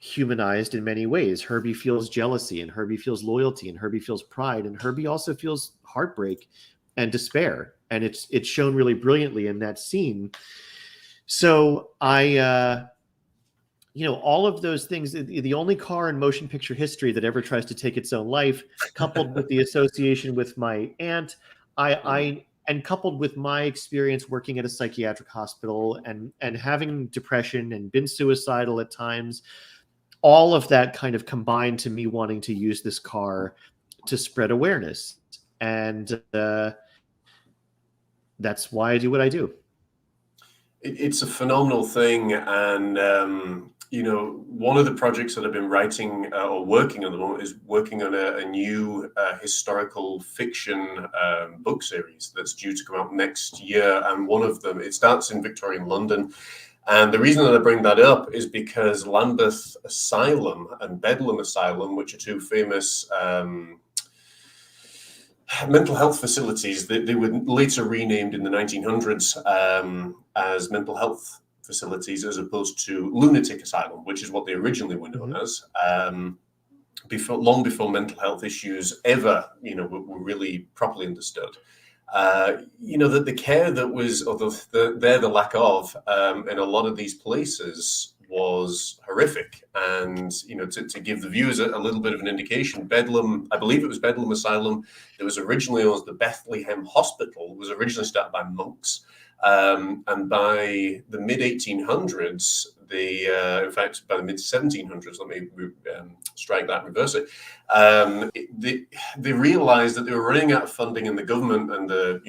humanized in many ways. Herbie feels jealousy, and Herbie feels loyalty, and Herbie feels pride, and Herbie also feels heartbreak and despair. And it's shown really brilliantly in that scene. So I, all of those things, the only car in motion picture history that ever tries to take its own life, coupled with the association with my aunt, and coupled with my experience working at a psychiatric hospital and having depression and been suicidal at times, all of that kind of combined to me wanting to use this car to spread awareness. And that's why I do what I do. It's a phenomenal thing. And, one of the projects that I've been writing or working on at the moment is working on a new historical fiction book series that's due to come out next year. And one of them, it starts in Victorian London. And the reason that I bring that up is because Lambeth Asylum and Bedlam Asylum, which are two famous mental health facilities, they were later renamed in the 1900s as mental health facilities as opposed to lunatic asylum, which is what they originally were known as. Long before mental health issues ever, were really properly understood. That the care that was, or the lack of, in a lot of these places was horrific. And, to give the viewers a little bit of an indication, Bedlam, I believe it was Bedlam Asylum, that was originally known as the Bethlehem Hospital, was originally started by monks. And by the mid-1800s, in fact, by the mid-1700s, let me strike that and reverse it, they realized that they were running out of funding, and the government and the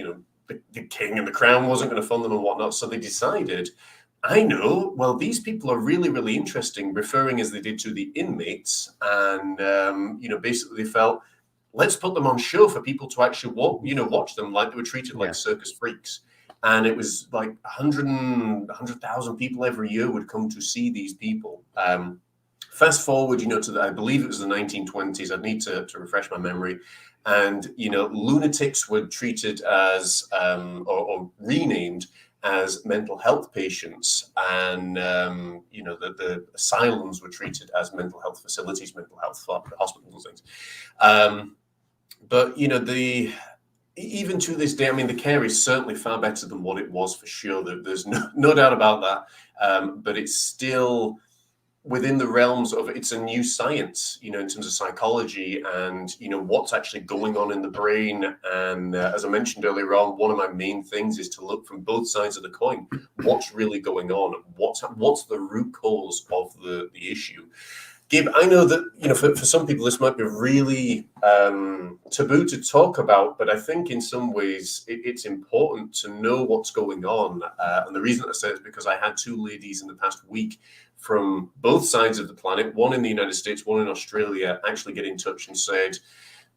king and the crown wasn't going to fund them and whatnot. So they decided, these people are really, really interesting, referring as they did to the inmates. And, basically they felt, let's put them on show for people to actually watch them like they were treated like circus freaks. And it was like 100,000 people every year would come to see these people. Fast forward, to I believe it was the 1920s. I'd need to refresh my memory. And, lunatics were treated as, or renamed as mental health patients. And, the asylums were treated as mental health facilities, mental health hospitals and things. But, even to this day, the care is certainly far better than what it was, for sure. There's no doubt about that. But it's still within the realms of, it's a new science, in terms of psychology and, what's actually going on in the brain. And as I mentioned earlier on, one of my main things is to look from both sides of the coin. What's really going on? What's the root cause of the issue? Gabe, I know that, for some people, this might be really taboo to talk about, but I think in some ways it's important to know what's going on. And the reason I say it is because I had two ladies in the past week from both sides of the planet, one in the United States, one in Australia, actually get in touch and said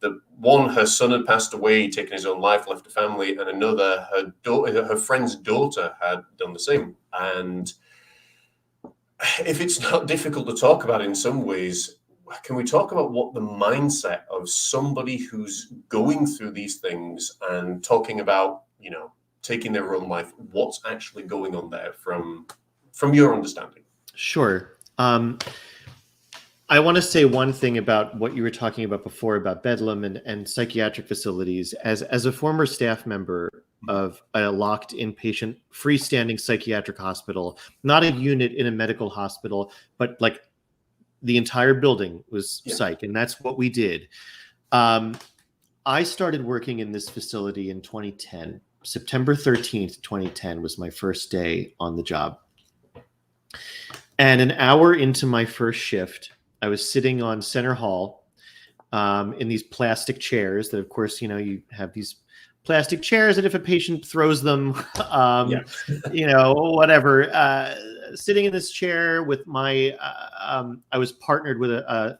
that one, her son had passed away, taken his own life, left a family, and another, her friend's daughter had done the same. And if it's not difficult to talk about in some ways, can we talk about what the mindset of somebody who's going through these things and talking about, taking their own life, what's actually going on there from your understanding? Sure. I want to say one thing about what you were talking about before about Bedlam and psychiatric facilities. As a former staff member of a locked inpatient freestanding psychiatric hospital, not a unit in a medical hospital, but like the entire building was psych, and that's what we did. I started working in this facility in 2010. September 13th, 2010 was my first day on the job. And an hour into my first shift, I was sitting on Center Hall in these plastic chairs that, of course, you have these plastic chairs, and if a patient throws them, whatever, sitting in this chair with my, I was partnered with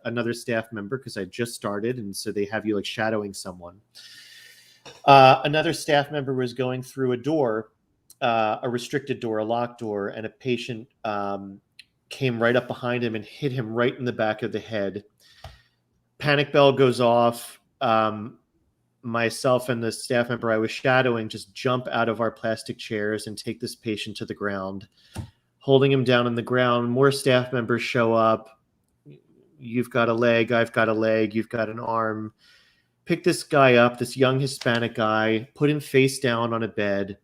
another staff member because I just started. And so they have you like shadowing someone. Another staff member was going through a door, a restricted door, a locked door, and a patient came right up behind him and hit him right in the back of the head. Panic bell goes off. Myself and the staff member I was shadowing just jump out of our plastic chairs and take this patient to the ground, holding him down on the ground. More staff members show up. You've got a leg, I've got a leg, you've got an arm. pick this guy up, this young Hispanic guy, put him face down on a bed,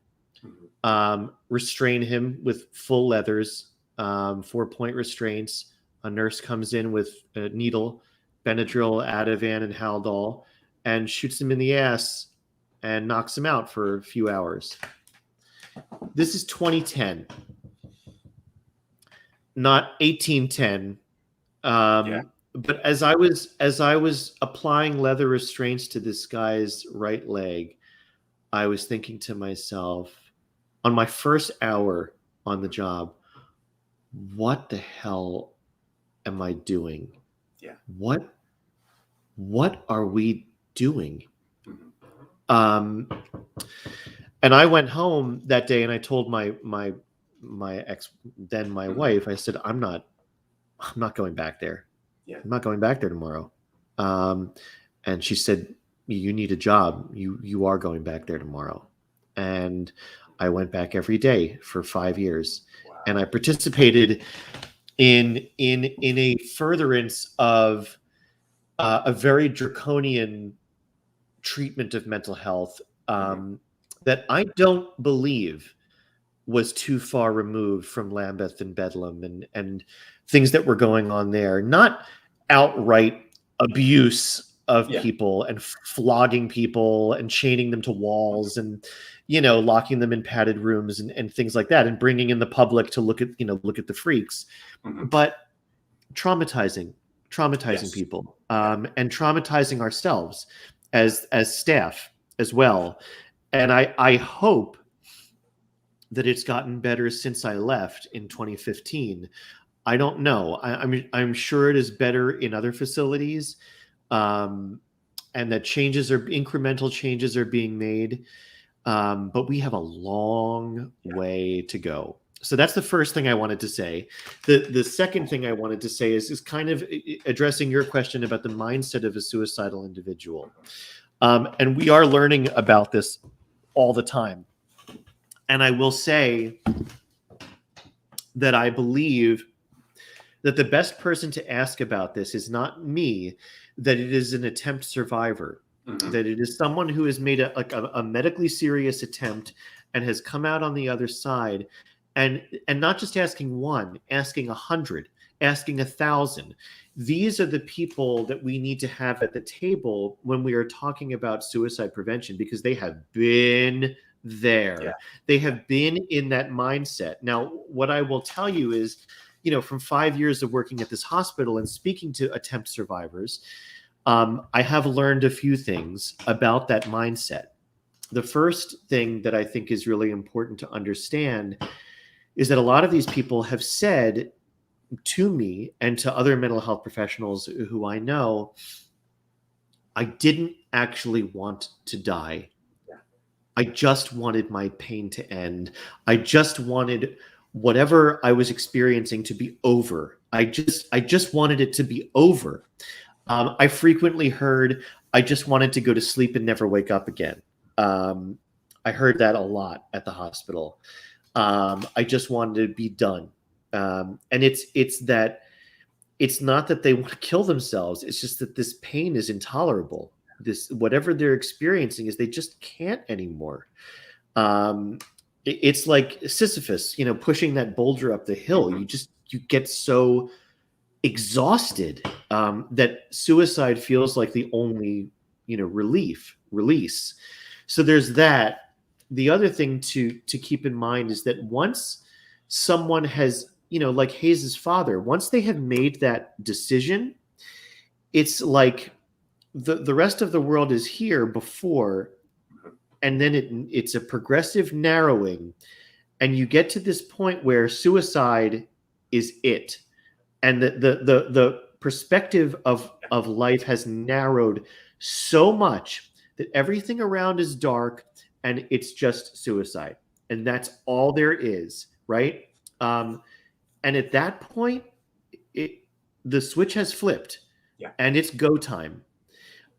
restrain him with full leathers, 4-point restraints. A nurse comes in with a needle, Benadryl, Ativan, and Haldol, and shoots him in the ass and knocks him out for a few hours. This is 2010, not 1810. But as I was applying leather restraints to this guy's right leg, I was thinking to myself, on my first hour on the job, what the hell am I doing? Yeah. What are we doing? And I went home that day and I told my ex, then my wife, I said, I'm not going back there. Yeah. I'm not going back there tomorrow. And she said, you need a job. You are going back there tomorrow. And I went back every day for 5 years. Wow. And I participated in a furtherance of a very draconian treatment of mental health that I don't believe was too far removed from Lambeth and Bedlam and things that were going on there. Not outright abuse of people and flogging people and chaining them to walls and, locking them in padded rooms and things like that, and bringing in the public to look at the freaks, but traumatizing people, and traumatizing ourselves as staff as well. And I hope that it's gotten better since I left in 2015. I don't know. I'm sure it is better in other facilities, and that incremental changes are being made. But we have a long way to go. So that's the first thing I wanted to say. The second thing I wanted to say is kind of addressing your question about the mindset of a suicidal individual. And we are learning about this all the time. And I will say that I believe that the best person to ask about this is not me, that it is an attempt survivor, that it is someone who has made a medically serious attempt and has come out on the other side, and not just asking one, asking 100, asking 1,000. These are the people that we need to have at the table when we are talking about suicide prevention, because they have been there. Yeah. They have been in that mindset. Now, what I will tell you is, from 5 years of working at this hospital and speaking to attempt survivors, I have learned a few things about that mindset. The first thing that I think is really important to understand is that a lot of these people have said to me and to other mental health professionals who I know, I didn't actually want to die. I just wanted my pain to end. I just wanted whatever I was experiencing to be over. I just wanted it to be over. I frequently heard, I just wanted to go to sleep and never wake up again. I heard that a lot at the hospital. I just wanted to be done. And it's not that they want to kill themselves. It's just that this pain is intolerable. Whatever they're experiencing is they just can't anymore. It's like Sisyphus, pushing that boulder up the hill. You get so exhausted that suicide feels like the only release. So there's that. The other thing to keep in mind is that once someone has, like Hayes's father, once they have made that decision, it's like the rest of the world is here before, and then it's a progressive narrowing, and you get to this point where suicide is it. And the perspective of life has narrowed so much that everything around is dark and it's just suicide. And that's all there is, right? And at that point, the switch has flipped, and it's go time.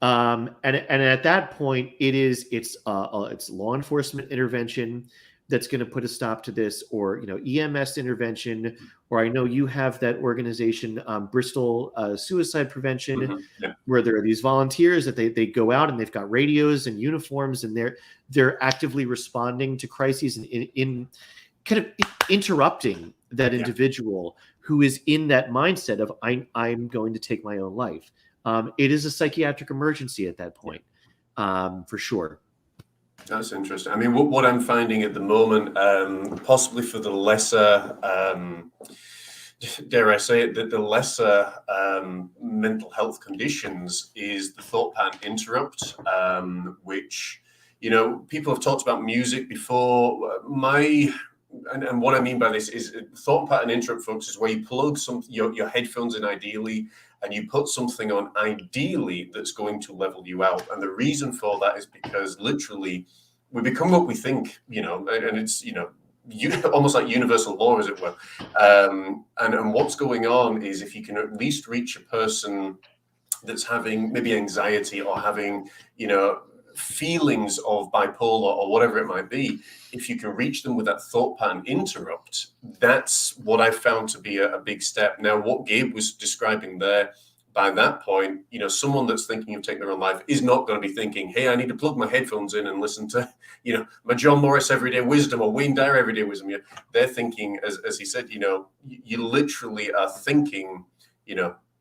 And at that point, it's law enforcement intervention that's going to put a stop to this, or EMS intervention, or I know you have that organization, Bristol Suicide Prevention. where there are these volunteers that they go out and they've got radios and uniforms, and they're actively responding to crises and in kind of interrupting that individual who is in that mindset of I'm going to take my own life. It is a psychiatric emergency at that point, for sure. That's interesting. I mean, what I'm finding at the moment, possibly for the lesser, dare I say it, the lesser mental health conditions, is the thought pattern interrupt, which, people have talked about music before. And what I mean by this is thought pattern interrupt, folks, is where you plug your headphones in ideally, and you put something on ideally that's going to level you out. And the reason for that is because literally we become what we think, and it's, almost like universal law, as it were. And what's going on is, if you can at least reach a person that's having maybe anxiety or having, feelings of bipolar or whatever it might be, if you can reach them with that thought pattern interrupt, that's what I found to be a big step. Now, what Gabe was describing there, by that point, someone that's thinking of taking their own life is not going to be thinking, hey, I need to plug my headphones in and listen to, my John Morris Everyday Wisdom or Wayne Dyer Everyday Wisdom. They're thinking, as he said, you literally are thinking,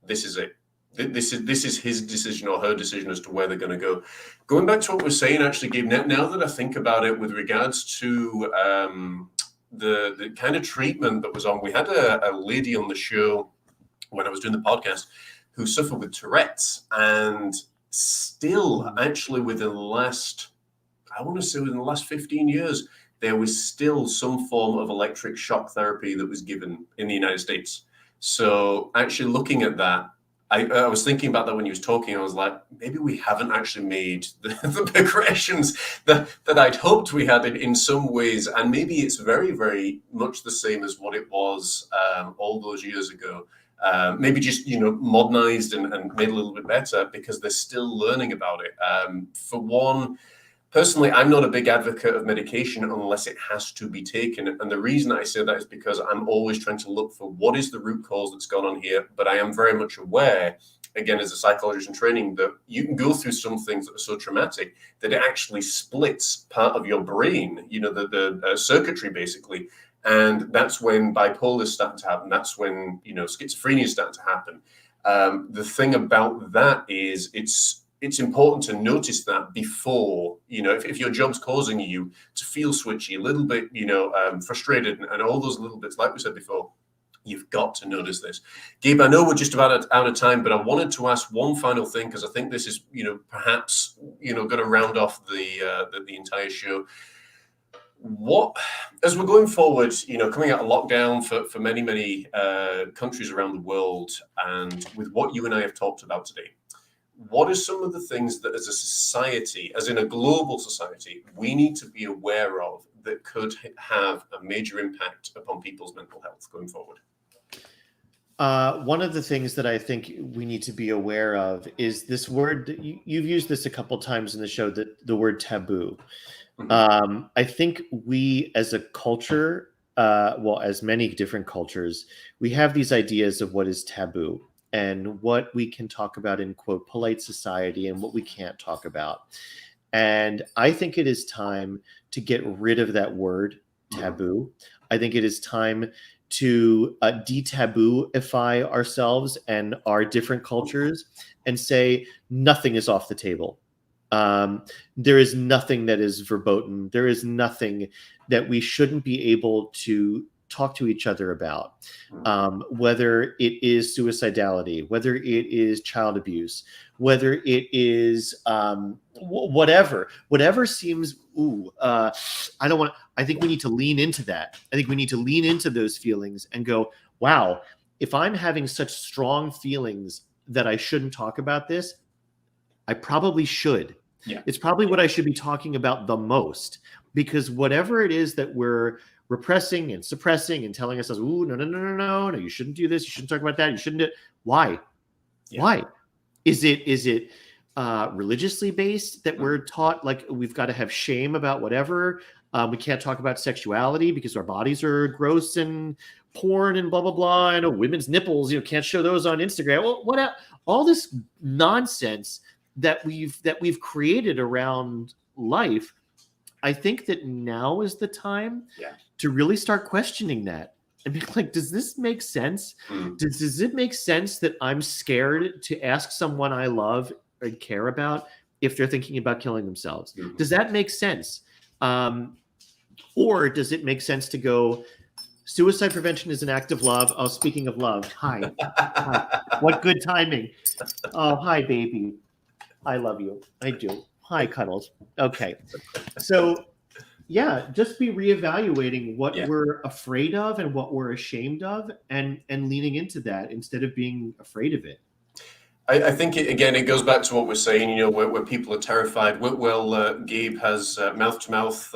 this is it. This is his decision or her decision as to where they're going to go. Going back to what we're saying, actually, Gabe, now that I think about it with regards to the kind of treatment that was on, we had a lady on the show when I was doing the podcast who suffered with Tourette's, and still actually within the last 15 years, there was still some form of electric shock therapy that was given in the United States. So actually looking at that, I was thinking about that when you was talking. I was like, maybe we haven't actually made the progressions that I'd hoped we had in some ways. And maybe it's very, very much the same as what it was all those years ago. Maybe just, modernized and made a little bit better because they're still learning about it. For one, personally, I'm not a big advocate of medication unless it has to be taken. And the reason I say that is because I'm always trying to look for what is the root cause that's gone on here. But I am very much aware, again, as a psychologist in training, that you can go through some things that are so traumatic that it actually splits part of your brain, the circuitry, basically. And that's when bipolar is starting to happen. That's when, schizophrenia is starting to happen. The thing about that is it's important to notice that before, if your job's causing you to feel switchy, a little bit, frustrated and all those little bits, like we said before, you've got to notice this. Gabe, I know we're just about out of time, but I wanted to ask one final thing, because I think this is, perhaps, going to round off the entire show. What, as we're going forward, coming out of lockdown for many, many countries around the world, and with what you and I have talked about today, what are some of the things that as a society, as in a global society, we need to be aware of that could have a major impact upon people's mental health going forward? One of the things that I think we need to be aware of is this word. You've used this a couple times in the show, the word taboo. I think we as a culture, as many different cultures, we have these ideas of what is taboo and what we can talk about in, quote, polite society, and what we can't talk about. And I think it is time to get rid of that word taboo. I think it is time to de-tabooify ourselves and our different cultures and say nothing is off the table. There is nothing that is verboten. There is nothing that we shouldn't be able to talk to each other about, whether it is suicidality, whether it is child abuse, whether it is whatever seems, I think we need to lean into that. I think we need to lean into those feelings and go, wow, if I'm having such strong feelings that I shouldn't talk about this, I probably should. Yeah. It's probably what I should be talking about the most, because whatever it is that we're repressing and suppressing and telling ourselves, ooh, no, you shouldn't do this. You shouldn't talk about that. You shouldn't do it. Why? Yeah. Why? Is it religiously based that we're taught like we've got to have shame about whatever? We can't talk about sexuality because our bodies are gross and porn and blah, blah, blah. I know women's nipples, can't show those on Instagram. Well, all this nonsense that we've created around life. I think that now is the time to really start questioning that and be like, does this make sense? Does it make sense that I'm scared to ask someone I love and care about if they're thinking about killing themselves? Does that make sense? Or does it make sense to go, suicide prevention is an act of love? Oh, speaking of love, hi. What good timing. Oh, hi, baby. I love you. I do. Hi, Cuddles. Okay. So, yeah, just be reevaluating what we're afraid of and what we're ashamed of and leaning into that instead of being afraid of it. I think, it goes back to what we're saying, where people are terrified. Well, Gabe has mouth-to-mouth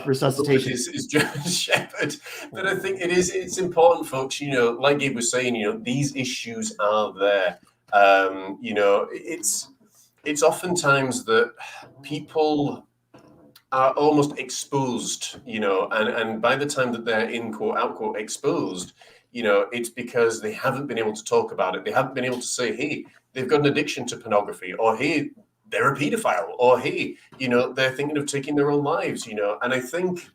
resuscitation. His German Shepherd. But I think it's important, folks, like Gabe was saying, these issues are there. It's oftentimes that people are almost exposed, and by the time that they're in quote, out quote, exposed, it's because they haven't been able to talk about it. They haven't been able to say, hey, they've got an addiction to pornography, or hey, they're a pedophile, or hey, they're thinking of taking their own lives, and I think,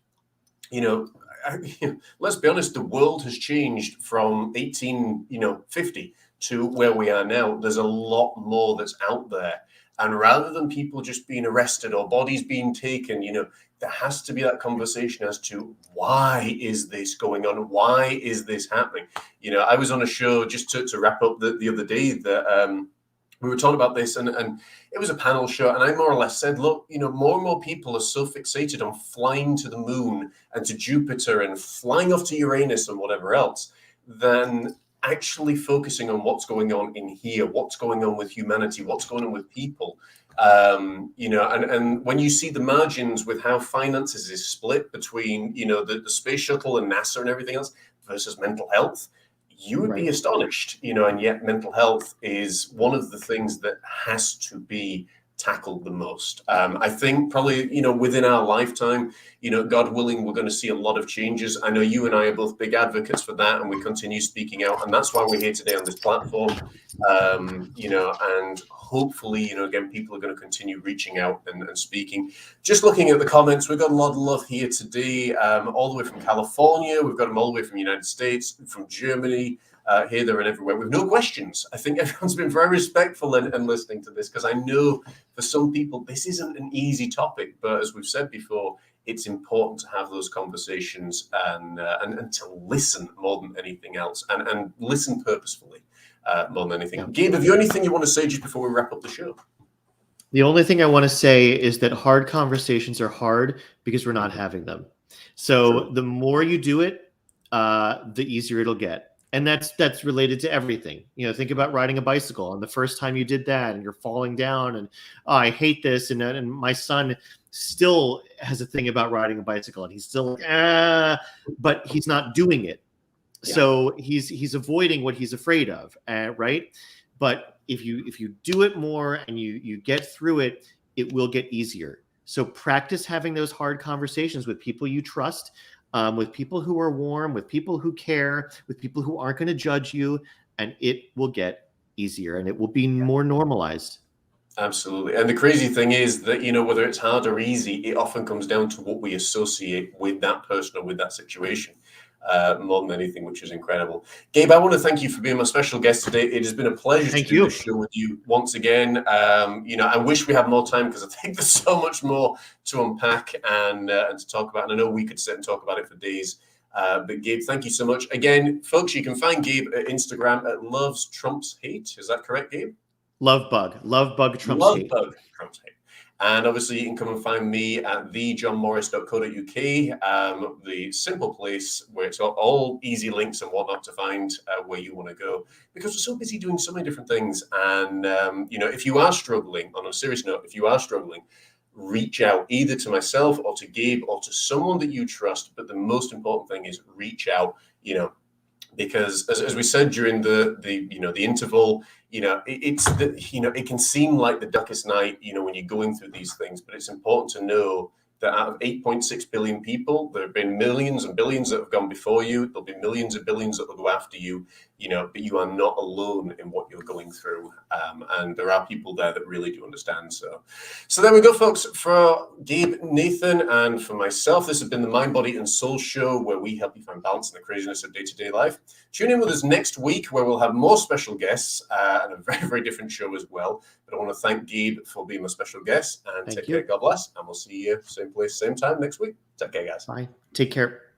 let's be honest, the world has changed from 1850 to where we are now. There's a lot more that's out there. And rather than people just being arrested or bodies being taken, there has to be that conversation as to why is this going on? Why is this happening? I was on a show just to wrap up the other day that we were talking about this, and it was a panel show, and I more or less said, look, more and more people are so fixated on flying to the moon and to Jupiter and flying off to Uranus and whatever else than actually focusing on what's going on in here, what's going on with humanity, what's going on with people. And when you see the margins with how finances is split between, the space shuttle and NASA and everything else versus mental health, you would be astonished, and yet mental health is one of the things that has to be tackled the most. I think probably, within our lifetime, God willing, we're going to see a lot of changes. I know you and I are both big advocates for that, and we continue speaking out. And that's why we're here today on this platform, and hopefully, again, people are going to continue reaching out and speaking. Just looking at the comments, we've got a lot of love here today, all the way from California. We've got them all the way from the United States, from Germany, here, there, and everywhere, with no questions. I think everyone's been very respectful and listening to this, because I know for some people this isn't an easy topic, but as we've said before, it's important to have those conversations and to listen more than anything else, and listen purposefully more than anything. Gabe, have you anything you want to say just before we wrap up the show? The only thing I want to say is that hard conversations are hard because we're not having them. So the more you do it, the easier it'll get. And that's related to everything. Think about riding a bicycle, and the first time you did that and you're falling down and I hate this. And my son still has a thing about riding a bicycle, and he's still, but he's not doing it. Yeah. So he's avoiding what he's afraid of. Right. But if you do it more and you get through it, it will get easier. So practice having those hard conversations with people you trust, with people who are warm, with people who care, with people who aren't going to judge you, and it will get easier and it will be more normalized. Absolutely. And the crazy thing is that, whether it's hard or easy, it often comes down to what we associate with that person or with that situation, more than anything, which is incredible. Gabe, I want to thank you for being my special guest today. It has been a pleasure to do this show with you once again. I wish we had more time, because I think there's so much more to unpack and to talk about. And I know we could sit and talk about it for days. But Gabe, thank you so much. Again, folks, you can find Gabe at Instagram at Loves Trumps Hate. Is that correct, Gabe? Love bug trumps hate. Love bug trumps hate. And obviously, you can come and find me at thejohnmorris.co.uk, the simple place where it's all easy links and whatnot to find where you want to go, because we're so busy doing so many different things. And, if you are struggling, on a serious note, reach out either to myself or to Gabe or to someone that you trust. But the most important thing is reach out, because as we said during the interval, it can seem like the darkest night, when you're going through these things, but it's important to know that out of 8.6 billion people, there have been millions and billions that have gone before you. There'll be millions and billions that will go after you, but you are not alone in what you're going through. And there are people there that really do understand. So there we go, folks. For Gabe Nathan and for myself, this has been the Mind, Body and Soul Show, where we help you find balance in the craziness of day-to-day life. Tune in with us next week, where we'll have more special guests and a very, very different show as well. But I want to thank Gabe for being my special guest, and take care. God bless. And we'll see you same place, same time next week. Take care, guys. Bye. Take care.